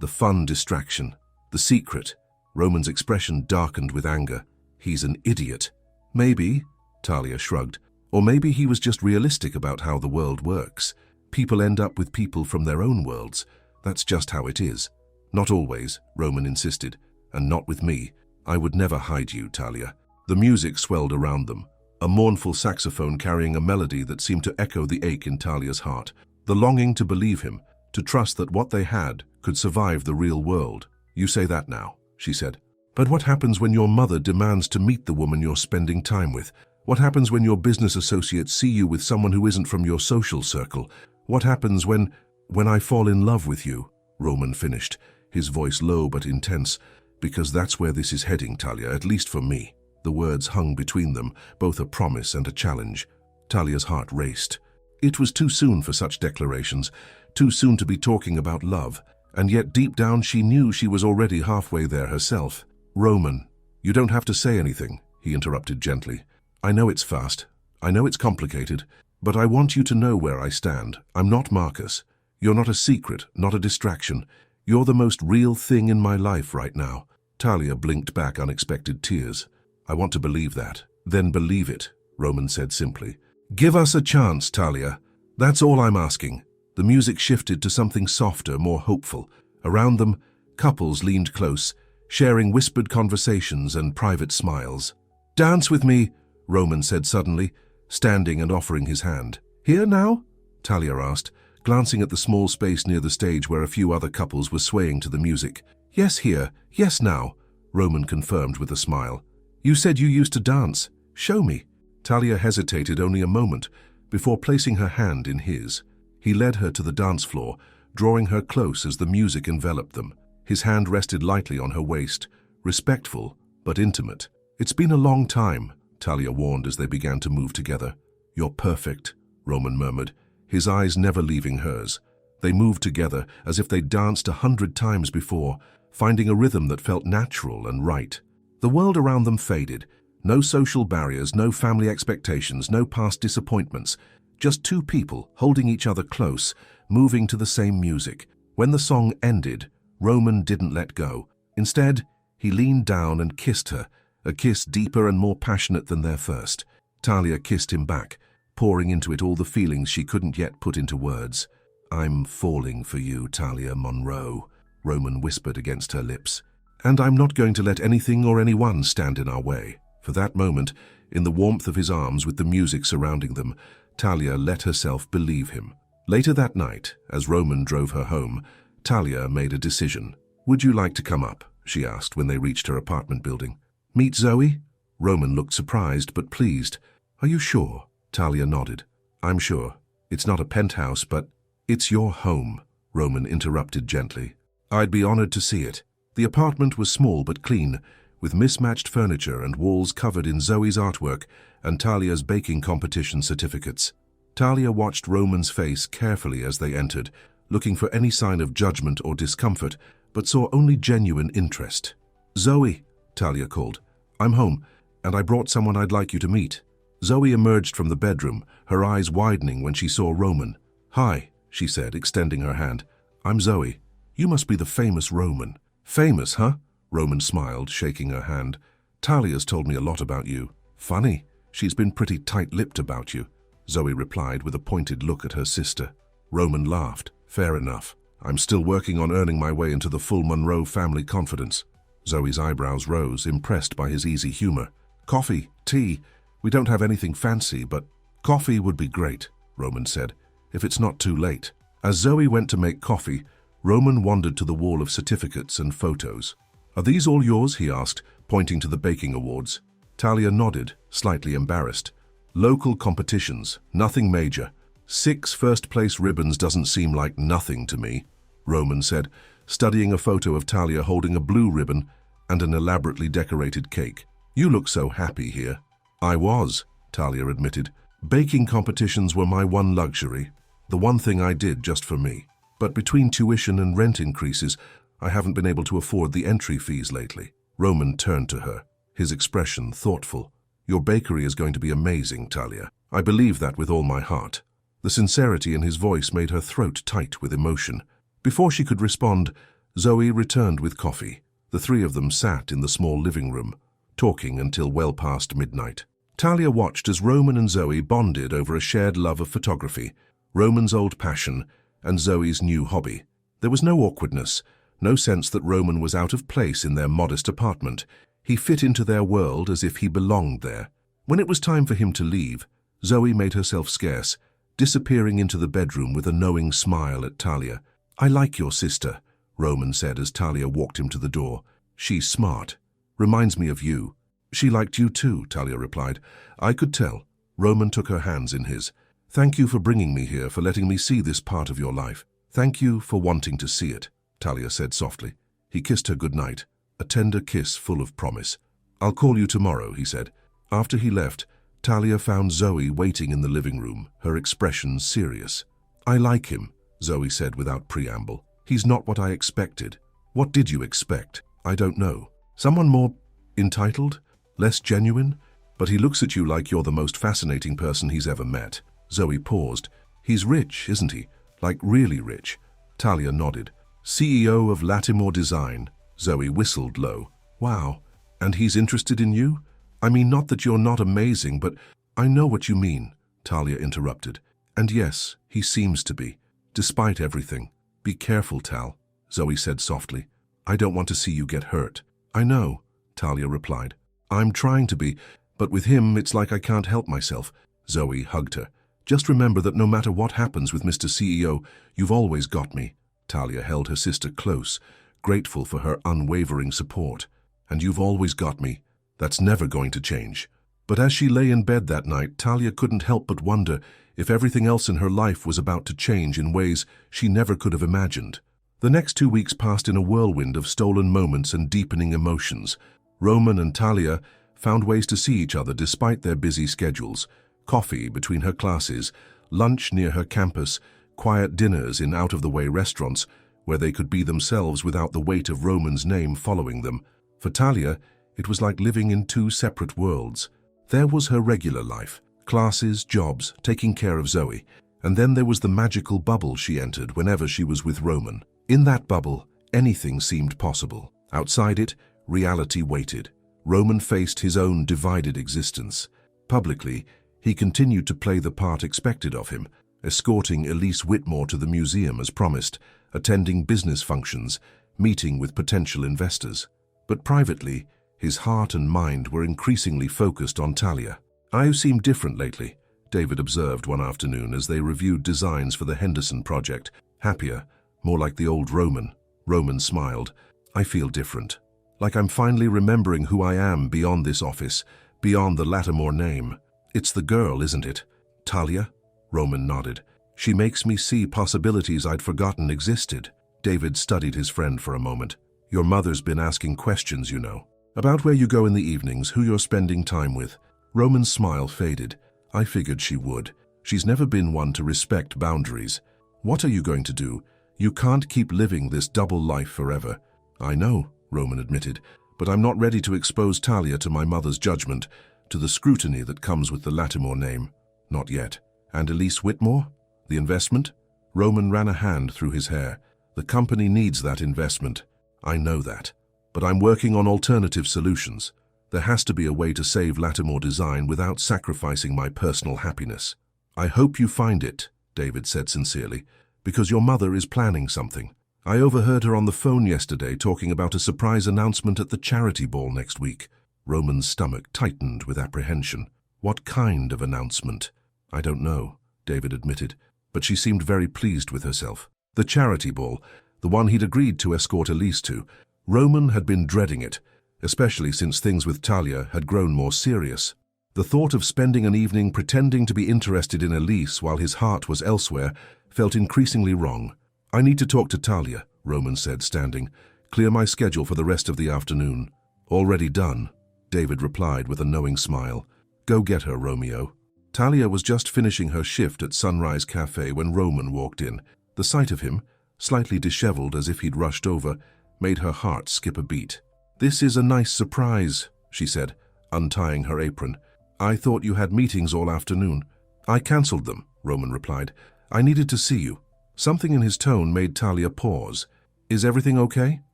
the fun distraction, the secret. Roman's expression darkened with anger. He's an idiot. Maybe, Talia shrugged, or maybe he was just realistic about how the world works. People end up with people from their own worlds. That's just how it is. Not always, Roman insisted, and not with me. I would never hide you, Talia. The music swelled around them, a mournful saxophone carrying a melody that seemed to echo the ache in Talia's heart, the longing to believe him, to trust that what they had could survive the real world. You say that now, she said. But what happens when your mother demands to meet the woman you're spending time with? What happens when your business associates see you with someone who isn't from your social circle? What happens when I fall in love with you? Roman finished, his voice low but intense. Because that's where this is heading, Talia, at least for me. The words hung between them, both a promise and a challenge. Talia's heart raced. It was too soon for such declarations, too soon to be talking about love, and yet deep down she knew she was already halfway there herself. Roman, you don't have to say anything, he interrupted gently. I know it's fast, I know it's complicated, but I want you to know where I stand. I'm not Marcus. You're not a secret, not a distraction. You're the most real thing in my life right now. Talia blinked back unexpected tears. I want to believe that. Then believe it, Roman said simply. Give us a chance, Talia. That's all I'm asking. The music shifted to something softer, more hopeful. Around them, couples leaned close, sharing whispered conversations and private smiles. Dance with me, Roman said suddenly, standing and offering his hand. Here now? Talia asked, glancing at the small space near the stage where a few other couples were swaying to the music. Yes, here. Yes, now, Roman confirmed with a smile. You said you used to dance. Show me. Talia hesitated only a moment before placing her hand in his. He led her to the dance floor, drawing her close as the music enveloped them. His hand rested lightly on her waist, respectful but intimate. It's been a long time, Talia warned as they began to move together. You're perfect, Roman murmured, his eyes never leaving hers. They moved together as if they'd danced 100 times before, finding a rhythm that felt natural and right. The world around them faded. No social barriers, no family expectations, no past disappointments. Just two people holding each other close, moving to the same music. When the song ended, Roman didn't let go. Instead, he leaned down and kissed her, a kiss deeper and more passionate than their first. Talia kissed him back, pouring into it all the feelings she couldn't yet put into words. I'm falling for you, Talia Monroe, Roman whispered against her lips. And I'm not going to let anything or anyone stand in our way. For that moment, in the warmth of his arms with the music surrounding them, Talia let herself believe him. Later that night, as Roman drove her home, Talia made a decision. Would you like to come up? She asked when they reached her apartment building. Meet Zoe? Roman looked surprised but pleased. Are you sure? Talia nodded. I'm sure. It's not a penthouse, but it's your home, Roman interrupted gently. I'd be honored to see it. The apartment was small but clean, with mismatched furniture and walls covered in Zoe's artwork and Talia's baking competition certificates. Talia watched Roman's face carefully as they entered, looking for any sign of judgment or discomfort, but saw only genuine interest. Zoe, Talia called. I'm home, and I brought someone I'd like you to meet. Zoe emerged from the bedroom, her eyes widening when she saw Roman. Hi, she said, extending her hand. I'm Zoe. You must be the famous Roman. Famous, huh? Roman smiled, shaking her hand. Talia's told me a lot about you. Funny, she's been pretty tight-lipped about you, Zoe replied with a pointed look at her sister. Roman laughed. Fair enough. I'm still working on earning my way into the full Monroe family confidence. Zoe's eyebrows rose, impressed by his easy humor. Coffee, tea. We don't have anything fancy, but Coffee would be great, Roman said, if it's not too late. As Zoe went to make coffee, Roman wandered to the wall of certificates and photos. Are these all yours? He asked, pointing to the baking awards. Talia nodded, slightly embarrassed. Local competitions, nothing major. 6 first-place ribbons doesn't seem like nothing to me, Roman said, studying a photo of Talia holding a blue ribbon and an elaborately decorated cake. You look so happy here. I was, Talia admitted. Baking competitions were my one luxury, the one thing I did just for me. But between tuition and rent increases, I haven't been able to afford the entry fees lately. Roman turned to her, his expression thoughtful. Your bakery is going to be amazing, Talia. I believe that with all my heart. The sincerity in his voice made her throat tight with emotion. Before she could respond, Zoe returned with coffee. The 3 of them sat in the small living room, talking until well past midnight. Talia watched as Roman and Zoe bonded over a shared love of photography, Roman's old passion, and Zoe's new hobby. There was no awkwardness, no sense that Roman was out of place in their modest apartment. He fit into their world as if he belonged there. When it was time for him to leave, Zoe made herself scarce, disappearing into the bedroom with a knowing smile at Talia. I like your sister, Roman said as Talia walked him to the door. She's smart. Reminds me of you. She liked you too, Talia replied. I could tell. Roman took her hands in his. Thank you for bringing me here, for letting me see this part of your life. Thank you for wanting to see it, Talia said softly. He kissed her goodnight, a tender kiss full of promise. I'll call you tomorrow, he said. After he left, Talia found Zoe waiting in the living room, her expression serious. I like him, Zoe said without preamble. He's not what I expected. What did you expect? I don't know. Someone more entitled? Less genuine? But he looks at you like you're the most fascinating person he's ever met. Zoe paused. He's rich, isn't he? Like really rich. Talia nodded. CEO of Latimore Design. Zoe whistled low. Wow. And he's interested in you? I mean, not that you're not amazing, but I know what you mean, Talia interrupted. And yes, he seems to be. Despite everything. Be careful, Tal, Zoe said softly. I don't want to see you get hurt. I know, Talia replied. I'm trying to be, but with him it's like I can't help myself. Zoe hugged her. Just remember that no matter what happens with Mr. CEO, you've always got me. Talia held her sister close, grateful for her unwavering support. And you've always got me. That's never going to change. But as she lay in bed that night, Talia couldn't help but wonder if everything else in her life was about to change in ways she never could have imagined. The next 2 weeks passed in a whirlwind of stolen moments and deepening emotions. Roman and Talia found ways to see each other despite their busy schedules. Coffee between her classes, lunch near her campus, quiet dinners in out-of-the-way restaurants where they could be themselves without the weight of Roman's name following them. For Talia, it was like living in 2 separate worlds. There was her regular life, classes, jobs, taking care of Zoe, and then there was the magical bubble she entered whenever she was with Roman. In that bubble, anything seemed possible. Outside it, reality waited. Roman faced his own divided existence. Publicly, he continued to play the part expected of him, escorting Elise Whitmore to the museum as promised, attending business functions, meeting with potential investors. But privately, his heart and mind were increasingly focused on Talia. "You seem different lately," David observed one afternoon as they reviewed designs for the Henderson project. Happier, more like the old Roman. Roman smiled. "I feel different. Like I'm finally remembering who I am beyond this office, beyond the Latimore name. It's the girl, isn't it? Talia?" Roman nodded. "She makes me see possibilities I'd forgotten existed." David studied his friend for a moment. "Your mother's been asking questions, you know. About where you go in the evenings, who you're spending time with." Roman's smile faded. "I figured she would. She's never been one to respect boundaries. What are you going to do? You can't keep living this double life forever." "I know," Roman admitted, "but I'm not ready to expose Talia to my mother's judgment, to the scrutiny that comes with the Latimore name. Not yet." "And Elise Whitmore? The investment?" Roman ran a hand through his hair. "The company needs that investment. I know that. But I'm working on alternative solutions. There has to be a way to save Latimore Design without sacrificing my personal happiness." "I hope you find it," David said sincerely, "because your mother is planning something. I overheard her on the phone yesterday talking about a surprise announcement at the charity ball next week." Roman's stomach tightened with apprehension. "What kind of announcement?" I don't know, David admitted, but she seemed very pleased with herself. The charity ball, the one he'd agreed to escort Elise to, Roman had been dreading it, especially since things with Talia had grown more serious. The thought of spending an evening pretending to be interested in Elise while his heart was elsewhere felt increasingly wrong. I need to talk to Talia, Roman said, standing. Clear my schedule for the rest of the afternoon. Already done, David replied with a knowing smile. Go get her, Romeo. Talia was just finishing her shift at Sunrise Cafe when Roman walked in. The sight of him, slightly disheveled as if he'd rushed over, made her heart skip a beat. This is a nice surprise, she said, untying her apron. I thought you had meetings all afternoon. I cancelled them, Roman replied. I needed to see you. Something in his tone made Talia pause. Is everything okay?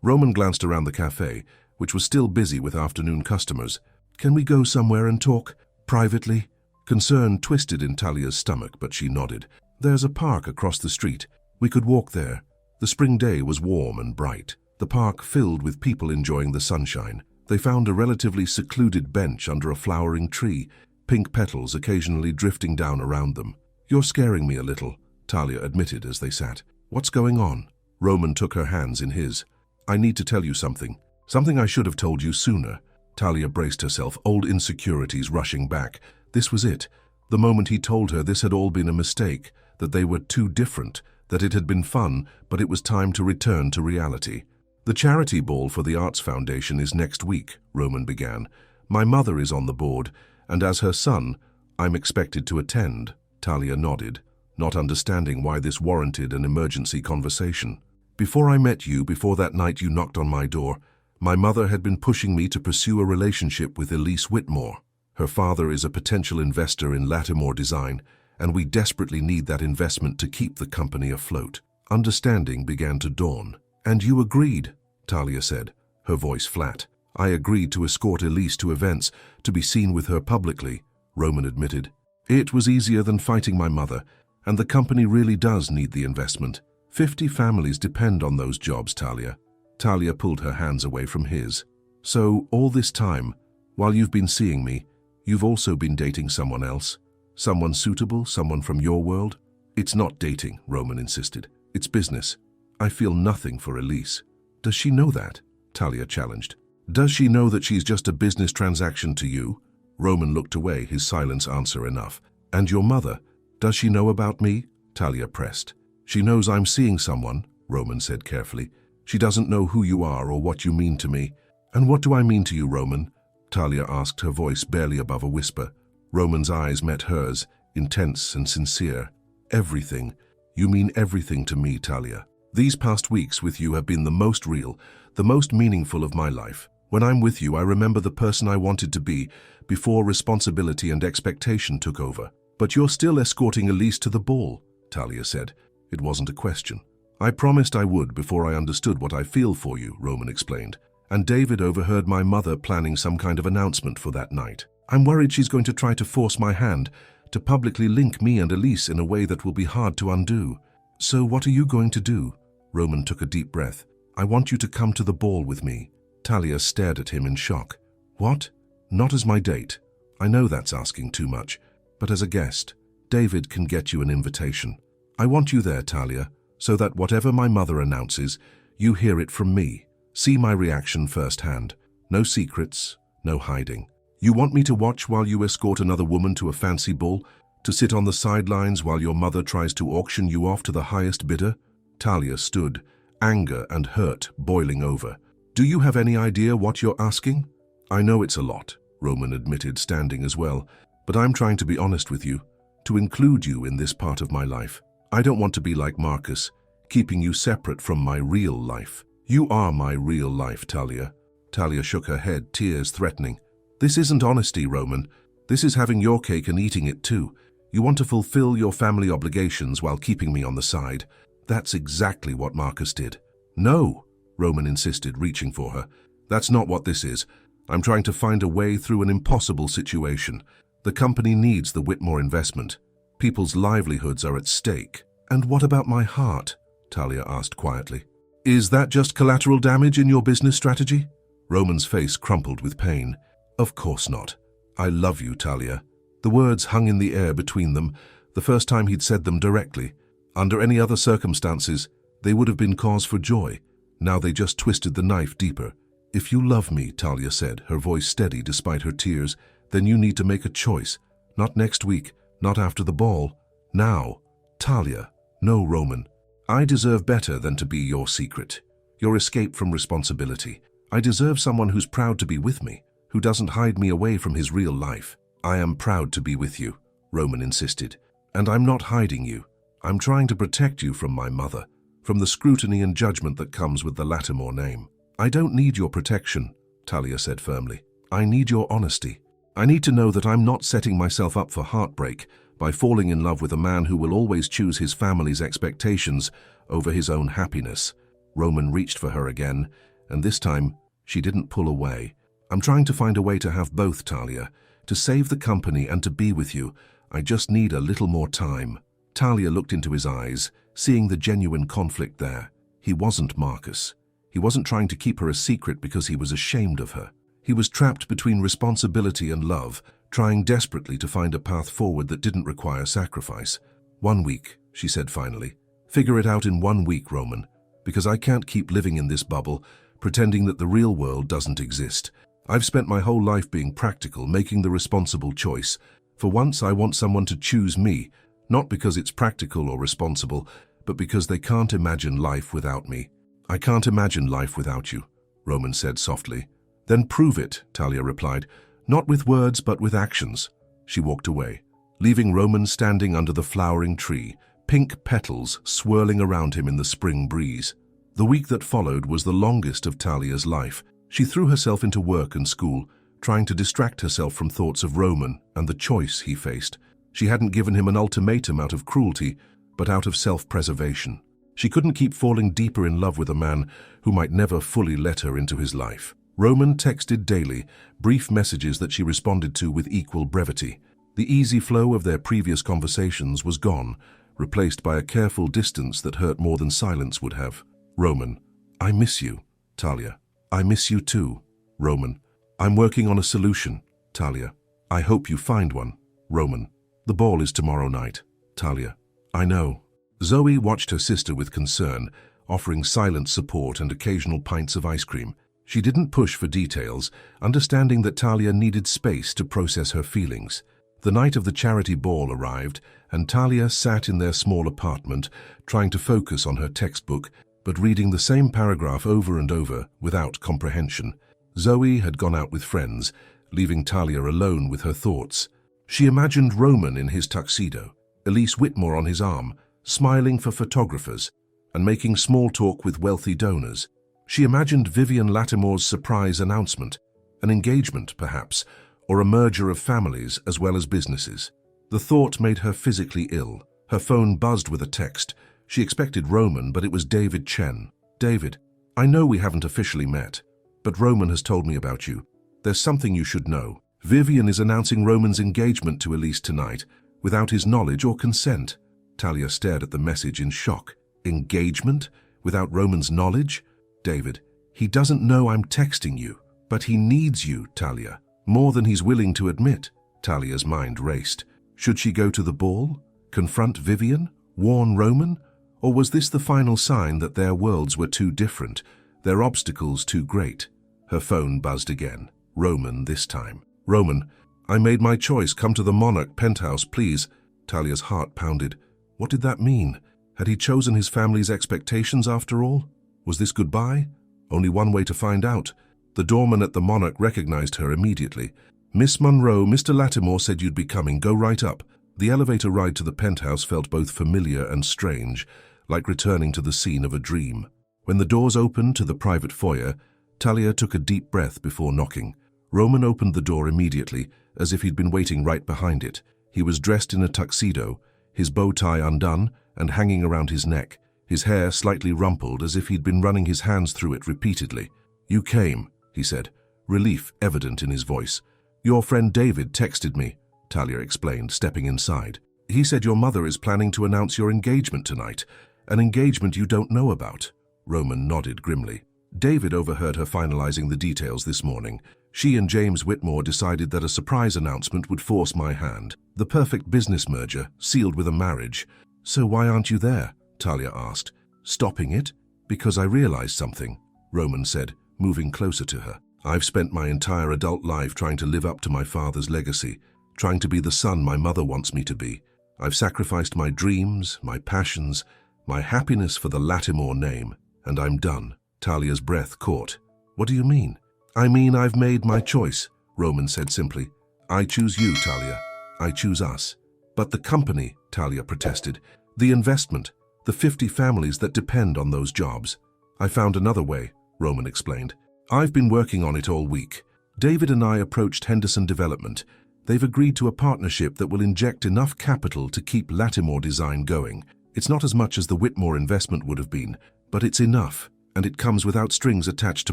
Roman glanced around the cafe, which was still busy with afternoon customers. Can we go somewhere and talk? Privately? Concern twisted in Talia's stomach, but she nodded. There's a park across the street. We could walk there. The spring day was warm and bright. The park filled with people enjoying the sunshine. They found a relatively secluded bench under a flowering tree, pink petals occasionally drifting down around them. You're scaring me a little, Talia admitted as they sat. What's going on? Roman took her hands in his. I need to tell you something. Something I should have told you sooner. Talia braced herself, old insecurities rushing back. This was it. The moment he told her this had all been a mistake, that they were too different, that it had been fun, but it was time to return to reality. The charity ball for the Arts Foundation is next week, Roman began. My mother is on the board, and as her son, I'm expected to attend. Talia nodded, not understanding why this warranted an emergency conversation. Before I met you, before that night you knocked on my door, my mother had been pushing me to pursue a relationship with Elise Whitmore. Her father is a potential investor in Latimore Design, and we desperately need that investment to keep the company afloat. Understanding began to dawn. And you agreed, Talia said, her voice flat. I agreed to escort Elise to events, to be seen with her publicly, Roman admitted. It was easier than fighting my mother, and the company really does need the investment. 50 families depend on those jobs, Talia. Talia pulled her hands away from his. So, all this time, while you've been seeing me, you've also been dating someone else? Someone suitable, someone from your world? It's not dating, Roman insisted. It's business. I feel nothing for Elise. Does she know that? Talia challenged. Does she know that she's just a business transaction to you? Roman looked away, his silence answer enough. And your mother? Does she know about me? Talia pressed. She knows I'm seeing someone, Roman said carefully. She doesn't know who you are or what you mean to me. And what do I mean to you, Roman? Talia asked, her voice barely above a whisper. Roman's eyes met hers, intense and sincere. Everything. You mean everything to me, Talia. These past weeks with you have been the most real, the most meaningful of my life. When I'm with you, I remember the person I wanted to be before responsibility and expectation took over. But you're still escorting Elise to the ball, Talia said. It wasn't a question. I promised I would before I understood what I feel for you, Roman explained. And David overheard my mother planning some kind of announcement for that night. I'm worried she's going to try to force my hand, to publicly link me and Elise in a way that will be hard to undo. So what are you going to do? Roman took a deep breath. I want you to come to the ball with me. Talia stared at him in shock. What? Not as my date. I know that's asking too much, but as a guest. David can get you an invitation. I want you there, Talia, so that whatever my mother announces, you hear it from me. See my reaction firsthand. No secrets, no hiding. You want me to watch while you escort another woman to a fancy ball? To sit on the sidelines while your mother tries to auction you off to the highest bidder? Talia stood, anger and hurt boiling over. Do you have any idea what you're asking? I know it's a lot, Roman admitted, standing as well, but I'm trying to be honest with you, to include you in this part of my life. I don't want to be like Marcus, keeping you separate from my real life. You are my real life, Talia. Talia shook her head, tears threatening. This isn't honesty, Roman. This is having your cake and eating it too. You want to fulfill your family obligations while keeping me on the side. That's exactly what Marcus did. No, Roman insisted, reaching for her. That's not what this is. I'm trying to find a way through an impossible situation. The company needs the Whitmore investment. People's livelihoods are at stake. And what about my heart? Talia asked quietly. Is that just collateral damage in your business strategy? Roman's face crumpled with pain. Of course not. I love you, Talia. The words hung in the air between them, the first time he'd said them directly. Under any other circumstances, they would have been cause for joy. Now they just twisted the knife deeper. "If you love me," Talia said, her voice steady despite her tears, "then you need to make a choice. Not next week, not after the ball. Now." "Talia." "No, Roman. I deserve better than to be your secret, your escape from responsibility. I deserve someone who's proud to be with me, who doesn't hide me away from his real life." "I am proud to be with you," Roman insisted. "And I'm not hiding you. I'm trying to protect you from my mother, from the scrutiny and judgment that comes with the Lattimore name." "I don't need your protection," Talia said firmly. "I need your honesty. I need to know that I'm not setting myself up for heartbreak by falling in love with a man who will always choose his family's expectations over his own happiness." Roman reached for her again, and this time she didn't pull away. "I'm trying to find a way to have both, Talia, to save the company and to be with you. I just need a little more time." Talia looked into his eyes, seeing the genuine conflict there. He wasn't Marcus. He wasn't trying to keep her a secret because he was ashamed of her. He was trapped between responsibility and love, trying desperately to find a path forward that didn't require sacrifice. "1 week," she said finally. "Figure it out in 1 week, Roman, because I can't keep living in this bubble, pretending that the real world doesn't exist. I've spent my whole life being practical, making the responsible choice. For once, I want someone to choose me, not because it's practical or responsible, but because they can't imagine life without me." "I can't imagine life without you," Roman said softly. "Then prove it," Talia replied. "Not with words, but with actions." She walked away, leaving Roman standing under the flowering tree, pink petals swirling around him in the spring breeze. The week that followed was the longest of Talia's life. She threw herself into work and school, trying to distract herself from thoughts of Roman and the choice he faced. She hadn't given him an ultimatum out of cruelty, but out of self-preservation. She couldn't keep falling deeper in love with a man who might never fully let her into his life. Roman texted daily, brief messages that she responded to with equal brevity. The easy flow of their previous conversations was gone, replaced by a careful distance that hurt more than silence would have. "Roman, I miss you." "Talia, I miss you too." "Roman, I'm working on a solution." "Talia, I hope you find one." "Roman, the ball is tomorrow night." "Talia, I know." Zoe watched her sister with concern, offering silent support and occasional pints of ice cream. She didn't push for details, understanding that Talia needed space to process her feelings. The night of the charity ball arrived, and Talia sat in their small apartment, trying to focus on her textbook, but reading the same paragraph over and over without comprehension. Zoe had gone out with friends, leaving Talia alone with her thoughts. She imagined Roman in his tuxedo, Elise Whitmore on his arm, smiling for photographers, and making small talk with wealthy donors. She imagined Vivian Lattimore's surprise announcement, an engagement perhaps, or a merger of families as well as businesses. The thought made her physically ill. Her phone buzzed with a text. She expected Roman, but it was David Chen. "David, I know we haven't officially met, but Roman has told me about you. There's something you should know. Vivian is announcing Roman's engagement to Elise tonight, without his knowledge or consent." Talia stared at the message in shock. "Engagement? Without Roman's knowledge?" "David, he doesn't know I'm texting you, but he needs you, Talia, more than he's willing to admit." Talia's mind raced. Should she go to the ball? Confront Vivian? Warn Roman? Or was this the final sign that their worlds were too different, their obstacles too great? Her phone buzzed again. Roman this time. "Roman, I made my choice. Come to the Monarch penthouse, please." Talia's heart pounded. What did that mean? Had he chosen his family's expectations after all? Was this goodbye? Only one way to find out. The doorman at the Monarch recognized her immediately. "Miss Monroe, Mr. Lattimore said you'd be coming. Go right up." The elevator ride to the penthouse felt both familiar and strange, like returning to the scene of a dream. When the doors opened to the private foyer, Talia took a deep breath before knocking. Roman opened the door immediately, as if he'd been waiting right behind it. He was dressed in a tuxedo, his bow tie undone and hanging around his neck, his hair slightly rumpled as if he'd been running his hands through it repeatedly. "You came," he said, relief evident in his voice. "Your friend David texted me," Talia explained, stepping inside. "He said your mother is planning to announce your engagement tonight, an engagement you don't know about." Roman nodded grimly. "David overheard her finalizing the details this morning. She and James Whitmore decided that a surprise announcement would force my hand. The perfect business merger, sealed with a marriage. So why aren't you there? Talia asked. Stopping it? Because I realized something, Roman said, moving closer to her. I've spent my entire adult life trying to live up to my father's legacy, trying to be the son my mother wants me to be. I've sacrificed my dreams, my passions, my happiness for the Lattimore name, and I'm done. Talia's breath caught. What do you mean? I mean I've made my choice, Roman said simply. I choose you, Talia. I choose us. But the company, Talia protested, the investment, the 50 families that depend on those jobs. I found another way, Roman explained. I've been working on it all week. David and I approached Henderson Development. They've agreed to a partnership that will inject enough capital to keep Lattimore design going. It's not as much as the Whitmore investment would have been, but it's enough, and it comes without strings attached to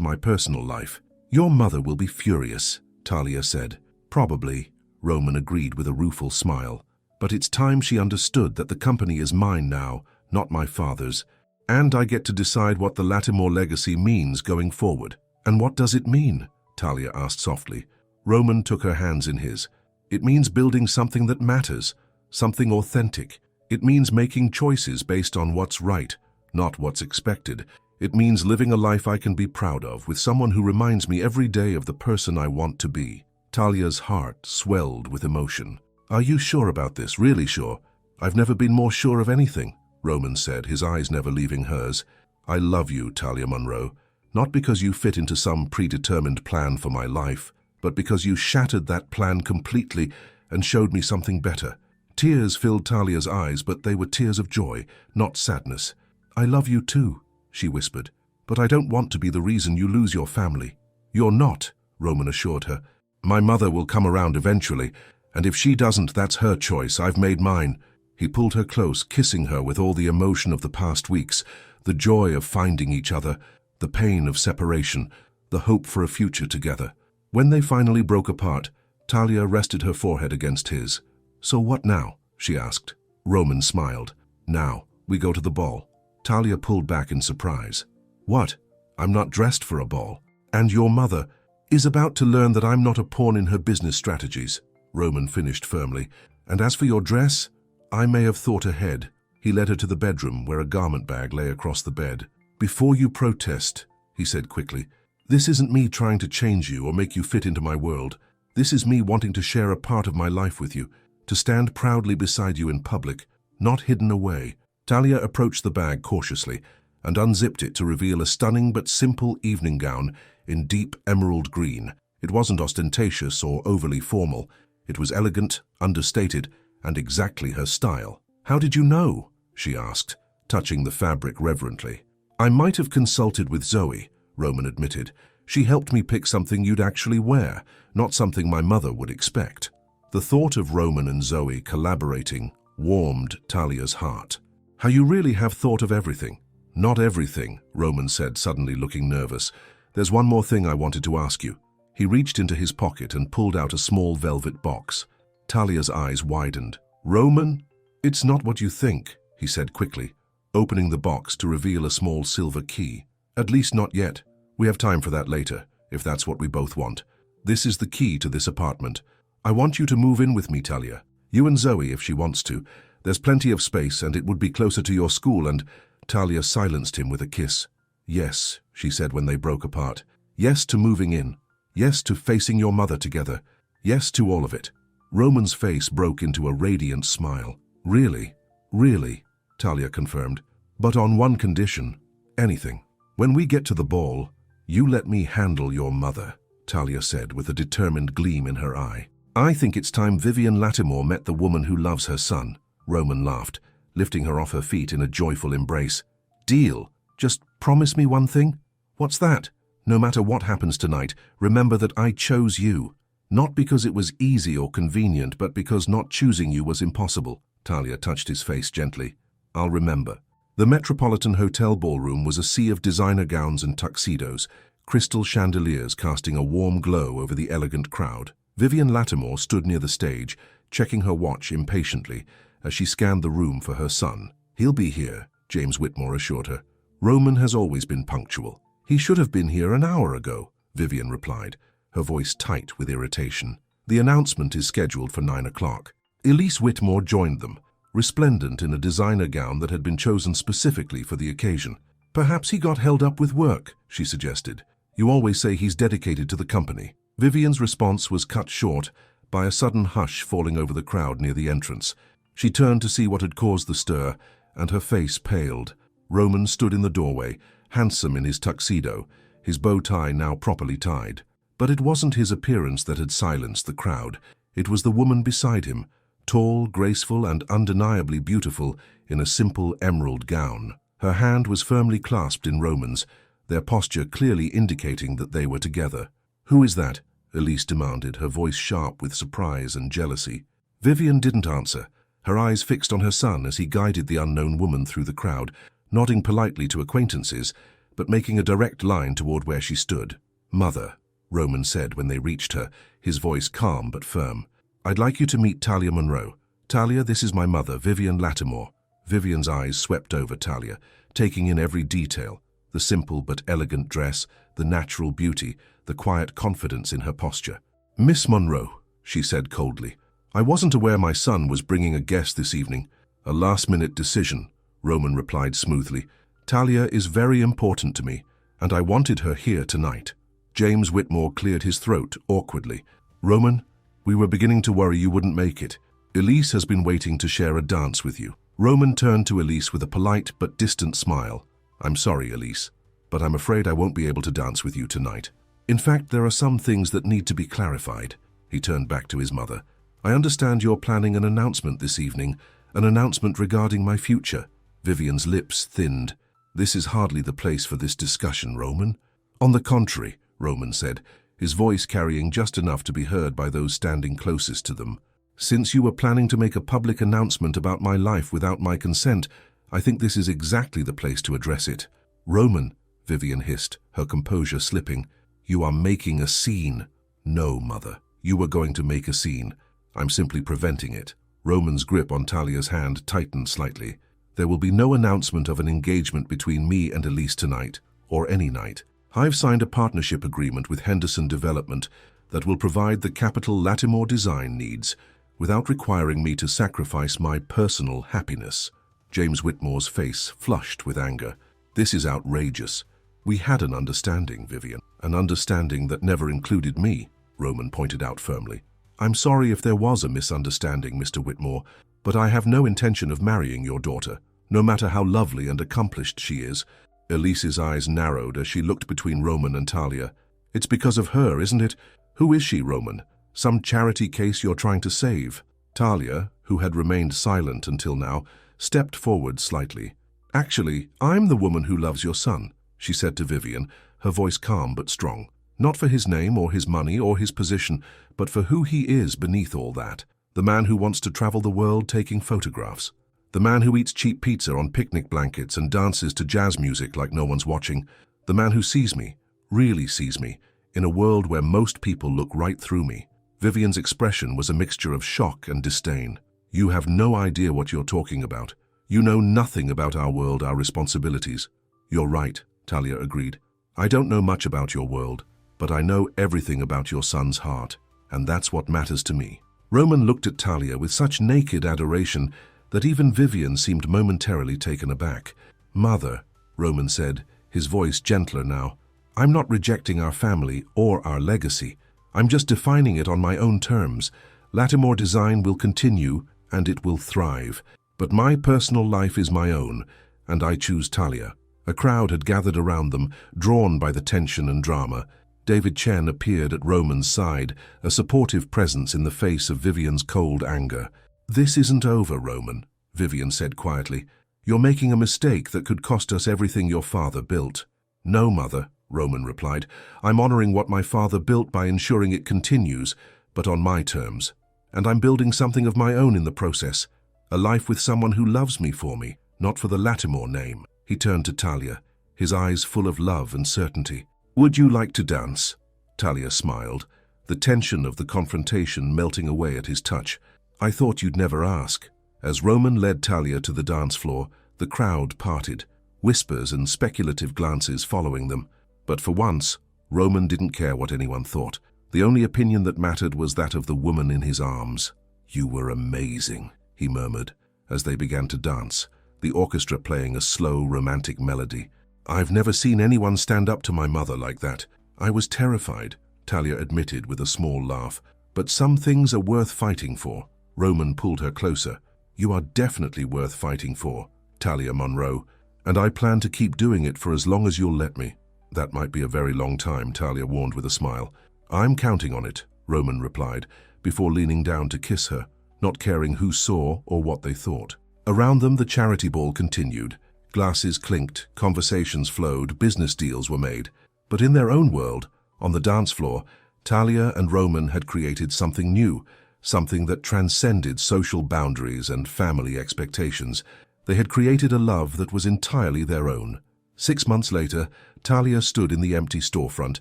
my personal life. Your mother will be furious, Talia said. Probably, Roman agreed with a rueful smile. But it's time she understood that the company is mine now, not my father's. And I get to decide what the Lattimore legacy means going forward. And what does it mean? Talia asked softly. Roman took her hands in his. It means building something that matters, something authentic. It means making choices based on what's right, not what's expected. It means living a life I can be proud of, with someone who reminds me every day of the person I want to be. Talia's heart swelled with emotion. Are you sure about this? Really sure? I've never been more sure of anything, Roman said, his eyes never leaving hers. I love you, Talia Monroe. Not because you fit into some predetermined plan for my life, but because you shattered that plan completely and showed me something better. Tears filled Talia's eyes, but they were tears of joy, not sadness. I love you too, she whispered, but I don't want to be the reason you lose your family. You're not, Roman assured her. My mother will come around eventually, and if she doesn't, that's her choice. I've made mine. He pulled her close, kissing her with all the emotion of the past weeks, the joy of finding each other, the pain of separation, the hope for a future together. When they finally broke apart, Talia rested her forehead against his. So what now? She asked. Roman smiled. Now, we go to the ball. Talia pulled back in surprise. What? I'm not dressed for a ball. And your mother is about to learn that I'm not a pawn in her business strategies, Roman finished firmly. And as for your dress, I may have thought ahead. He led her to the bedroom where a garment bag lay across the bed. Before you protest, he said quickly, this isn't me trying to change you or make you fit into my world. This is me wanting to share a part of my life with you, to stand proudly beside you in public, not hidden away. Talia approached the bag cautiously and unzipped it to reveal a stunning but simple evening gown in deep emerald green. It wasn't ostentatious or overly formal. It was elegant, understated, and exactly her style. How did you know? She asked, touching the fabric reverently. I might have consulted with Zoe, Roman admitted. She helped me pick something you'd actually wear, not something my mother would expect. The thought of Roman and Zoe collaborating warmed Talia's heart. How you really have thought of everything. Not everything, Roman said, suddenly looking nervous. There's one more thing I wanted to ask you. He reached into his pocket and pulled out a small velvet box. Talia's eyes widened. Roman? It's not what you think, he said quickly, opening the box to reveal a small silver key. At least not yet. We have time for that later, if that's what we both want. This is the key to this apartment. I want you to move in with me, Talia. You and Zoe, if she wants to. There's plenty of space, and it would be closer to your school, and Talia silenced him with a kiss. Yes, she said when they broke apart. Yes to moving in. Yes to facing your mother together. Yes to all of it. Roman's face broke into a radiant smile. Really? Really? Talia confirmed. But on one condition. Anything. When we get to the ball, you let me handle your mother, Talia said with a determined gleam in her eye. I think it's time Vivian Lattimore met the woman who loves her son. Roman laughed, lifting her off her feet in a joyful embrace. Deal. Just promise me one thing. What's that? No matter what happens tonight, remember that I chose you. Not because it was easy or convenient, but because not choosing you was impossible. Talia touched his face gently. I'll remember. The Metropolitan Hotel ballroom was a sea of designer gowns and tuxedos, crystal chandeliers casting a warm glow over the elegant crowd. Vivian Lattimore stood near the stage, checking her watch impatiently as she scanned the room for her son. He'll be here, James Whitmore assured her. Roman has always been punctual. He should have been here an hour ago, Vivian replied, her voice tight with irritation. "The announcement is scheduled for 9 o'clock. Elise Whitmore joined them, resplendent in a designer gown that had been chosen specifically for the occasion. "Perhaps he got held up with work," she suggested. "You always say he's dedicated to the company." Vivian's response was cut short by a sudden hush falling over the crowd near the entrance. She turned to see what had caused the stir, and her face paled. Roman stood in the doorway, handsome in his tuxedo, his bow tie now properly tied. But it wasn't his appearance that had silenced the crowd. It was the woman beside him, tall, graceful, and undeniably beautiful in a simple emerald gown. Her hand was firmly clasped in Roman's, their posture clearly indicating that they were together. "Who is that?" Elise demanded, her voice sharp with surprise and jealousy. Vivian didn't answer, her eyes fixed on her son as he guided the unknown woman through the crowd, nodding politely to acquaintances, but making a direct line toward where she stood. "Mother," Roman said when they reached her, his voice calm but firm. "I'd like you to meet Talia Monroe. Talia, this is my mother, Vivian Lattimore." Vivian's eyes swept over Talia, taking in every detail, the simple but elegant dress, the natural beauty, the quiet confidence in her posture. "Miss Monroe," she said coldly, "I wasn't aware my son was bringing a guest this evening." "A last-minute decision," Roman replied smoothly. "Talia is very important to me, and I wanted her here tonight." James Whitmore cleared his throat awkwardly. "Roman, we were beginning to worry you wouldn't make it. Elise has been waiting to share a dance with you." Roman turned to Elise with a polite but distant smile. "I'm sorry, Elise, but I'm afraid I won't be able to dance with you tonight. In fact, there are some things that need to be clarified." He turned back to his mother. "I understand you're planning an announcement this evening, an announcement regarding my future." Vivian's lips thinned. "This is hardly the place for this discussion, Roman." "On the contrary," Roman said, his voice carrying just enough to be heard by those standing closest to them. "Since you were planning to make a public announcement about my life without my consent, I think this is exactly the place to address it." "Roman," Vivian hissed, her composure slipping, "you are making a scene." "No, Mother, you were going to make a scene. I'm simply preventing it." Roman's grip on Talia's hand tightened slightly. "There will be no announcement of an engagement between me and Elise tonight, or any night. I've signed a partnership agreement with Henderson Development that will provide the capital Lattimore design needs without requiring me to sacrifice my personal happiness." James Whitmore's face flushed with anger. "This is outrageous. We had an understanding, Vivian. An understanding that never included me," Roman pointed out firmly. "I'm sorry if there was a misunderstanding, Mr. Whitmore, but I have no intention of marrying your daughter, no matter how lovely and accomplished she is." Elise's eyes narrowed as she looked between Roman and Talia. "It's because of her, isn't it? Who is she, Roman? Some charity case you're trying to save?" Talia, who had remained silent until now, stepped forward slightly. "Actually, I'm the woman who loves your son," she said to Vivian, her voice calm but strong. "Not for his name or his money or his position, but for who he is beneath all that. The man who wants to travel the world taking photographs. The man who eats cheap pizza on picnic blankets and dances to jazz music like no one's watching. The man who sees me, really sees me, in a world where most people look right through me." Vivian's expression was a mixture of shock and disdain. "You have no idea what you're talking about. You know nothing about our world, our responsibilities." "You're right," Talia agreed. "I don't know much about your world, but I know everything about your son's heart, and that's what matters to me." Roman looked at Talia with such naked adoration that even Vivian seemed momentarily taken aback. "Mother," Roman said, his voice gentler now, "I'm not rejecting our family or our legacy. I'm just defining it on my own terms. Lattimore Design will continue, and it will thrive. But my personal life is my own, and I choose Talia." A crowd had gathered around them, drawn by the tension and drama. David Chen appeared at Roman's side, a supportive presence in the face of Vivian's cold anger. "This isn't over, Roman," Vivian said quietly. "You're making a mistake that could cost us everything your father built." "No, Mother," Roman replied. "I'm honoring what my father built by ensuring it continues, but on my terms. And I'm building something of my own in the process. A life with someone who loves me for me, not for the Lattimore name." He turned to Talia, his eyes full of love and certainty. "Would you like to dance?" Talia smiled, the tension of the confrontation melting away at his touch. "I thought you'd never ask." As Roman led Talia to the dance floor, the crowd parted, whispers and speculative glances following them. But for once, Roman didn't care what anyone thought. The only opinion that mattered was that of the woman in his arms. "You were amazing," he murmured, as they began to dance, the orchestra playing a slow, romantic melody. "I've never seen anyone stand up to my mother like that. I was terrified," Talia admitted with a small laugh. "But some things are worth fighting for." Roman pulled her closer. "You are definitely worth fighting for, Talia Monroe, and I plan to keep doing it for as long as you'll let me." "That might be a very long time," Talia warned with a smile. "I'm counting on it," Roman replied, before leaning down to kiss her, not caring who saw or what they thought. Around them, the charity ball continued. Glasses clinked, conversations flowed, business deals were made. But in their own world, on the dance floor, Talia and Roman had created something new, something that transcended social boundaries and family expectations. They had created a love that was entirely their own. 6 months later, Talia stood in the empty storefront,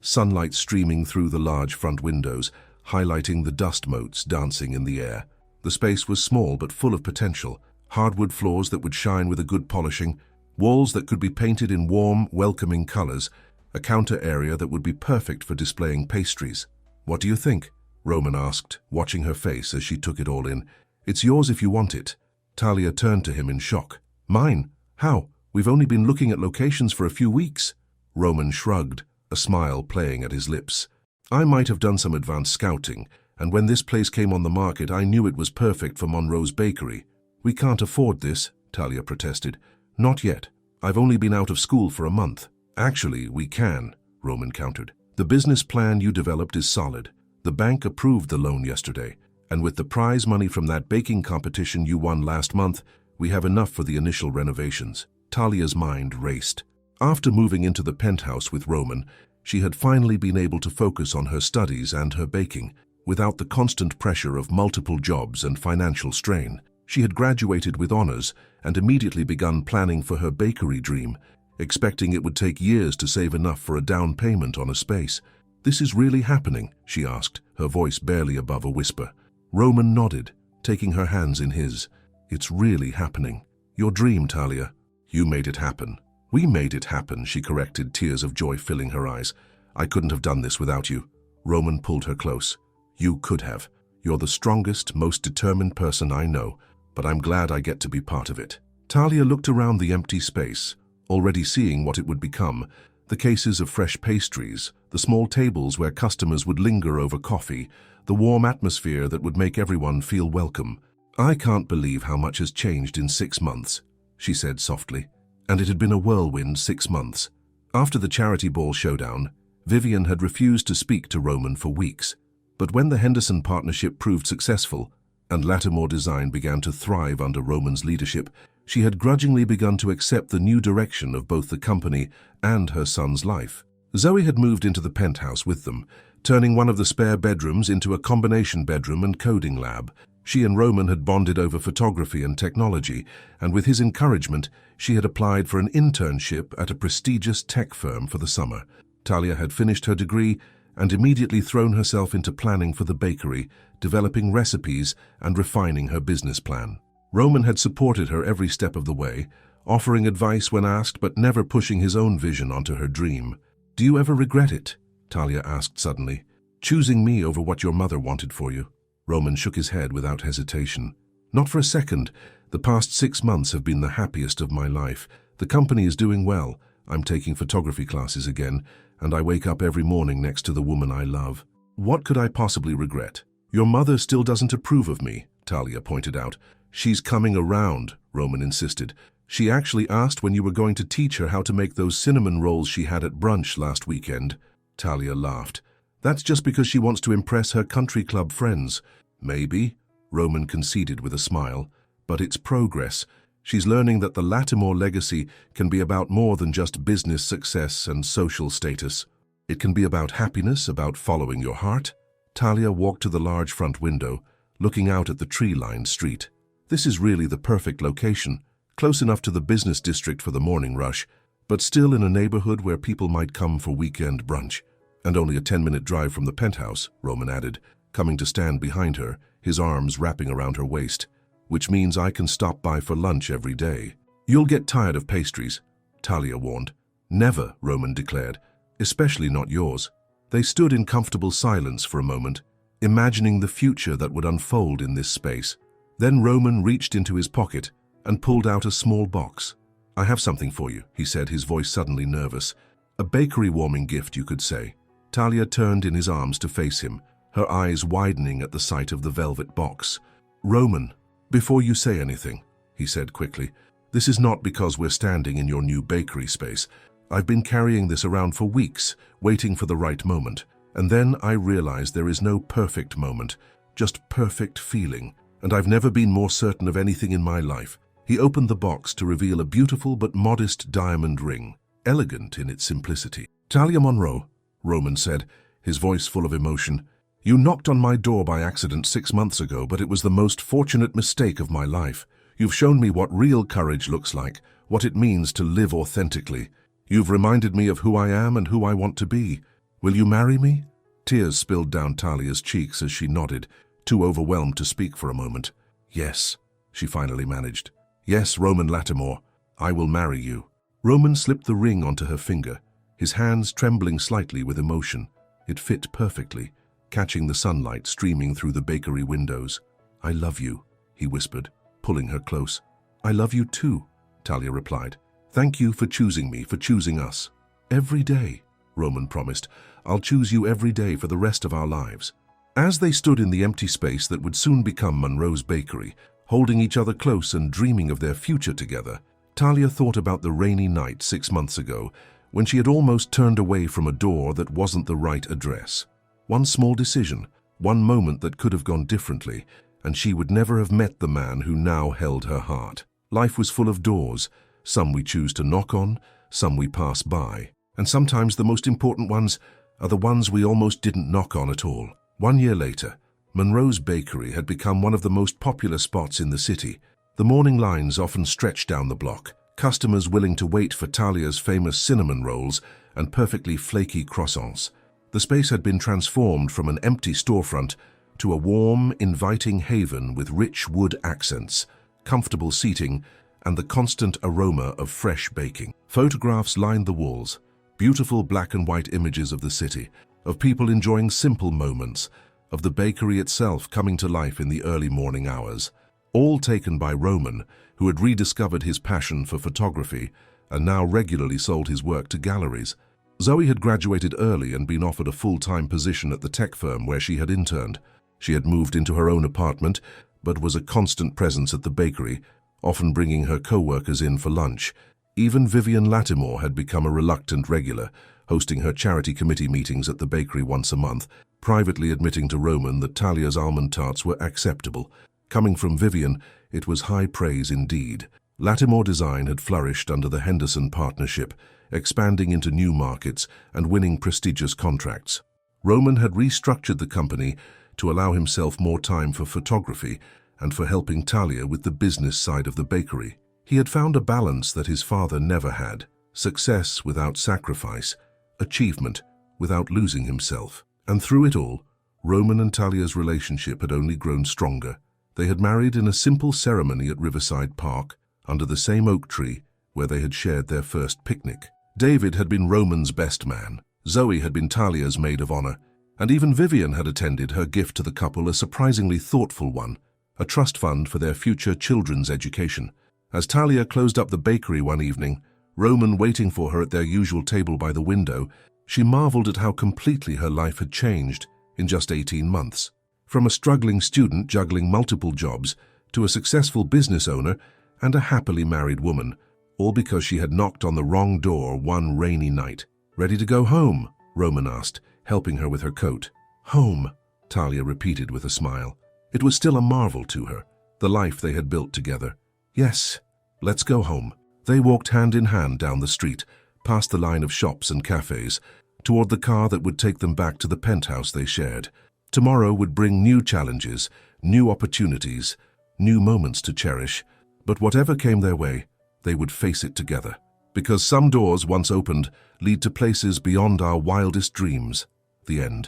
sunlight streaming through the large front windows, highlighting the dust motes dancing in the air. The space was small but full of potential. Hardwood floors that would shine with a good polishing, walls that could be painted in warm, welcoming colors, a counter area that would be perfect for displaying pastries. "What do you think?" Roman asked, watching her face as she took it all in. "It's yours if you want it." Talia turned to him in shock. "Mine? How? We've only been looking at locations for a few weeks." Roman shrugged, a smile playing at his lips. "I might have done some advanced scouting, and when this place came on the market, I knew it was perfect for Monroe's bakery." "We can't afford this," Talia protested. "Not yet. I've only been out of school for a month." "Actually, we can," Roman countered. "The business plan you developed is solid. The bank approved the loan yesterday, and with the prize money from that baking competition you won last month, we have enough for the initial renovations." Talia's mind raced. After moving into the penthouse with Roman, she had finally been able to focus on her studies and her baking, without the constant pressure of multiple jobs and financial strain. She had graduated with honors and immediately begun planning for her bakery dream, expecting it would take years to save enough for a down payment on a space. "This is really happening?" she asked, her voice barely above a whisper. Roman nodded, taking her hands in his. "It's really happening. Your dream, Talia. You made it happen." "We made it happen," she corrected, tears of joy filling her eyes. "I couldn't have done this without you." Roman pulled her close. "You could have. You're the strongest, most determined person I know, but I'm glad I get to be part of it." Talia looked around the empty space, already seeing what it would become: the cases of fresh pastries, the small tables where customers would linger over coffee, the warm atmosphere that would make everyone feel welcome. "I can't believe how much has changed in 6 months," she said softly. And it had been a whirlwind 6 months. After the charity ball showdown, Vivian had refused to speak to Roman for weeks. But when the Henderson partnership proved successful, and Lattimore Design began to thrive under Roman's leadership, she had grudgingly begun to accept the new direction of both the company and her son's life. Zoe had moved into the penthouse with them, turning one of the spare bedrooms into a combination bedroom and coding lab. She and Roman had bonded over photography and technology, and with his encouragement, she had applied for an internship at a prestigious tech firm for the summer. Talia had finished her degree and immediately thrown herself into planning for the bakery, developing recipes and refining her business plan. Roman had supported her every step of the way, offering advice when asked but never pushing his own vision onto her dream. "Do you ever regret it?" Talia asked suddenly. "Choosing me over what your mother wanted for you?" Roman shook his head without hesitation. "Not for a second. The past 6 months have been the happiest of my life. The company is doing well. I'm taking photography classes again, and I wake up every morning next to the woman I love. What could I possibly regret?" "Your mother still doesn't approve of me," Talia pointed out. "She's coming around," Roman insisted. "She actually asked when you were going to teach her how to make those cinnamon rolls she had at brunch last weekend." Talia laughed. "That's just because she wants to impress her country club friends." "Maybe," Roman conceded with a smile, "but it's progress. She's learning that the Lattimore legacy can be about more than just business success and social status. It can be about happiness, about following your heart." Talia walked to the large front window, looking out at the tree-lined street. "This is really the perfect location, close enough to the business district for the morning rush, but still in a neighborhood where people might come for weekend brunch. And only a 10-minute drive from the penthouse," Roman added, coming to stand behind her, his arms wrapping around her waist. "Which means I can stop by for lunch every day." "You'll get tired of pastries," Talia warned. "Never," Roman declared. "Especially not yours." They stood in comfortable silence for a moment, imagining the future that would unfold in this space. Then Roman reached into his pocket and pulled out a small box. "I have something for you," he said, his voice suddenly nervous. "A bakery warming gift, you could say." Talia turned in his arms to face him, her eyes widening at the sight of the velvet box. "Roman, before you say anything," he said quickly, "this is not because we're standing in your new bakery space. I've been carrying this around for weeks, waiting for the right moment. And then I realized there is no perfect moment, just perfect feeling. And I've never been more certain of anything in my life." He opened the box to reveal a beautiful but modest diamond ring, elegant in its simplicity. "Talia Monroe," Roman said, his voice full of emotion, "you knocked on my door by accident 6 months ago, but it was the most fortunate mistake of my life. You've shown me what real courage looks like, what it means to live authentically. You've reminded me of who I am and who I want to be. Will you marry me?" Tears spilled down Talia's cheeks as she nodded, too overwhelmed to speak for a moment. "Yes," she finally managed. "Yes, Roman Lattimore, I will marry you." Roman slipped the ring onto her finger, his hands trembling slightly with emotion. It fit perfectly, catching the sunlight streaming through the bakery windows. "I love you," he whispered, pulling her close. "I love you too," Talia replied. "Thank you for choosing me, for choosing us." "Every day," Roman promised. "I'll choose you every day for the rest of our lives." As they stood in the empty space that would soon become Monroe's bakery, holding each other close and dreaming of their future together, Talia thought about the rainy night 6 months ago, when she had almost turned away from a door that wasn't the right address. One small decision, one moment that could have gone differently, and she would never have met the man who now held her heart. Life was full of doors, some we choose to knock on, some we pass by, and sometimes the most important ones are the ones we almost didn't knock on at all. 1 year later, Monroe's bakery had become one of the most popular spots in the city. The morning lines often stretched down the block, customers willing to wait for Talia's famous cinnamon rolls and perfectly flaky croissants. The space had been transformed from an empty storefront to a warm, inviting haven with rich wood accents, comfortable seating, and the constant aroma of fresh baking. Photographs lined the walls, beautiful black and white images of the city, of people enjoying simple moments, of the bakery itself coming to life in the early morning hours, all taken by Roman, who had rediscovered his passion for photography and now regularly sold his work to galleries. Zoe had graduated early and been offered a full-time position at the tech firm where she had interned. She had moved into her own apartment, but was a constant presence at the bakery, often bringing her co-workers in for lunch. Even Vivian Lattimore had become a reluctant regular, hosting her charity committee meetings at the bakery once a month, privately admitting to Roman that Talia's almond tarts were acceptable. Coming from Vivian, it was high praise indeed. Lattimore Design had flourished under the Henderson partnership, expanding into new markets and winning prestigious contracts. Roman had restructured the company to allow himself more time for photography and for helping Talia with the business side of the bakery. He had found a balance that his father never had: success without sacrifice, achievement without losing himself. And through it all, Roman and Talia's relationship had only grown stronger. They had married in a simple ceremony at Riverside Park, under the same oak tree where they had shared their first picnic. David had been Roman's best man, Zoe had been Talia's maid of honor, and even Vivian had attended her gift to the couple, a surprisingly thoughtful one, a trust fund for their future children's education. As Talia closed up the bakery one evening, Roman waiting for her at their usual table by the window, she marveled at how completely her life had changed in just 18 months. From a struggling student juggling multiple jobs to a successful business owner and a happily married woman, all because she had knocked on the wrong door one rainy night. "Ready to go home?" Roman asked, helping her with her coat. "Home," Talia repeated with a smile. It was still a marvel to her, the life they had built together. "Yes, let's go home." They walked hand in hand down the street, past the line of shops and cafes, toward the car that would take them back to the penthouse they shared. Tomorrow would bring new challenges, new opportunities, new moments to cherish, but whatever came their way, they would face it together. Because some doors, once opened, lead to places beyond our wildest dreams. The end.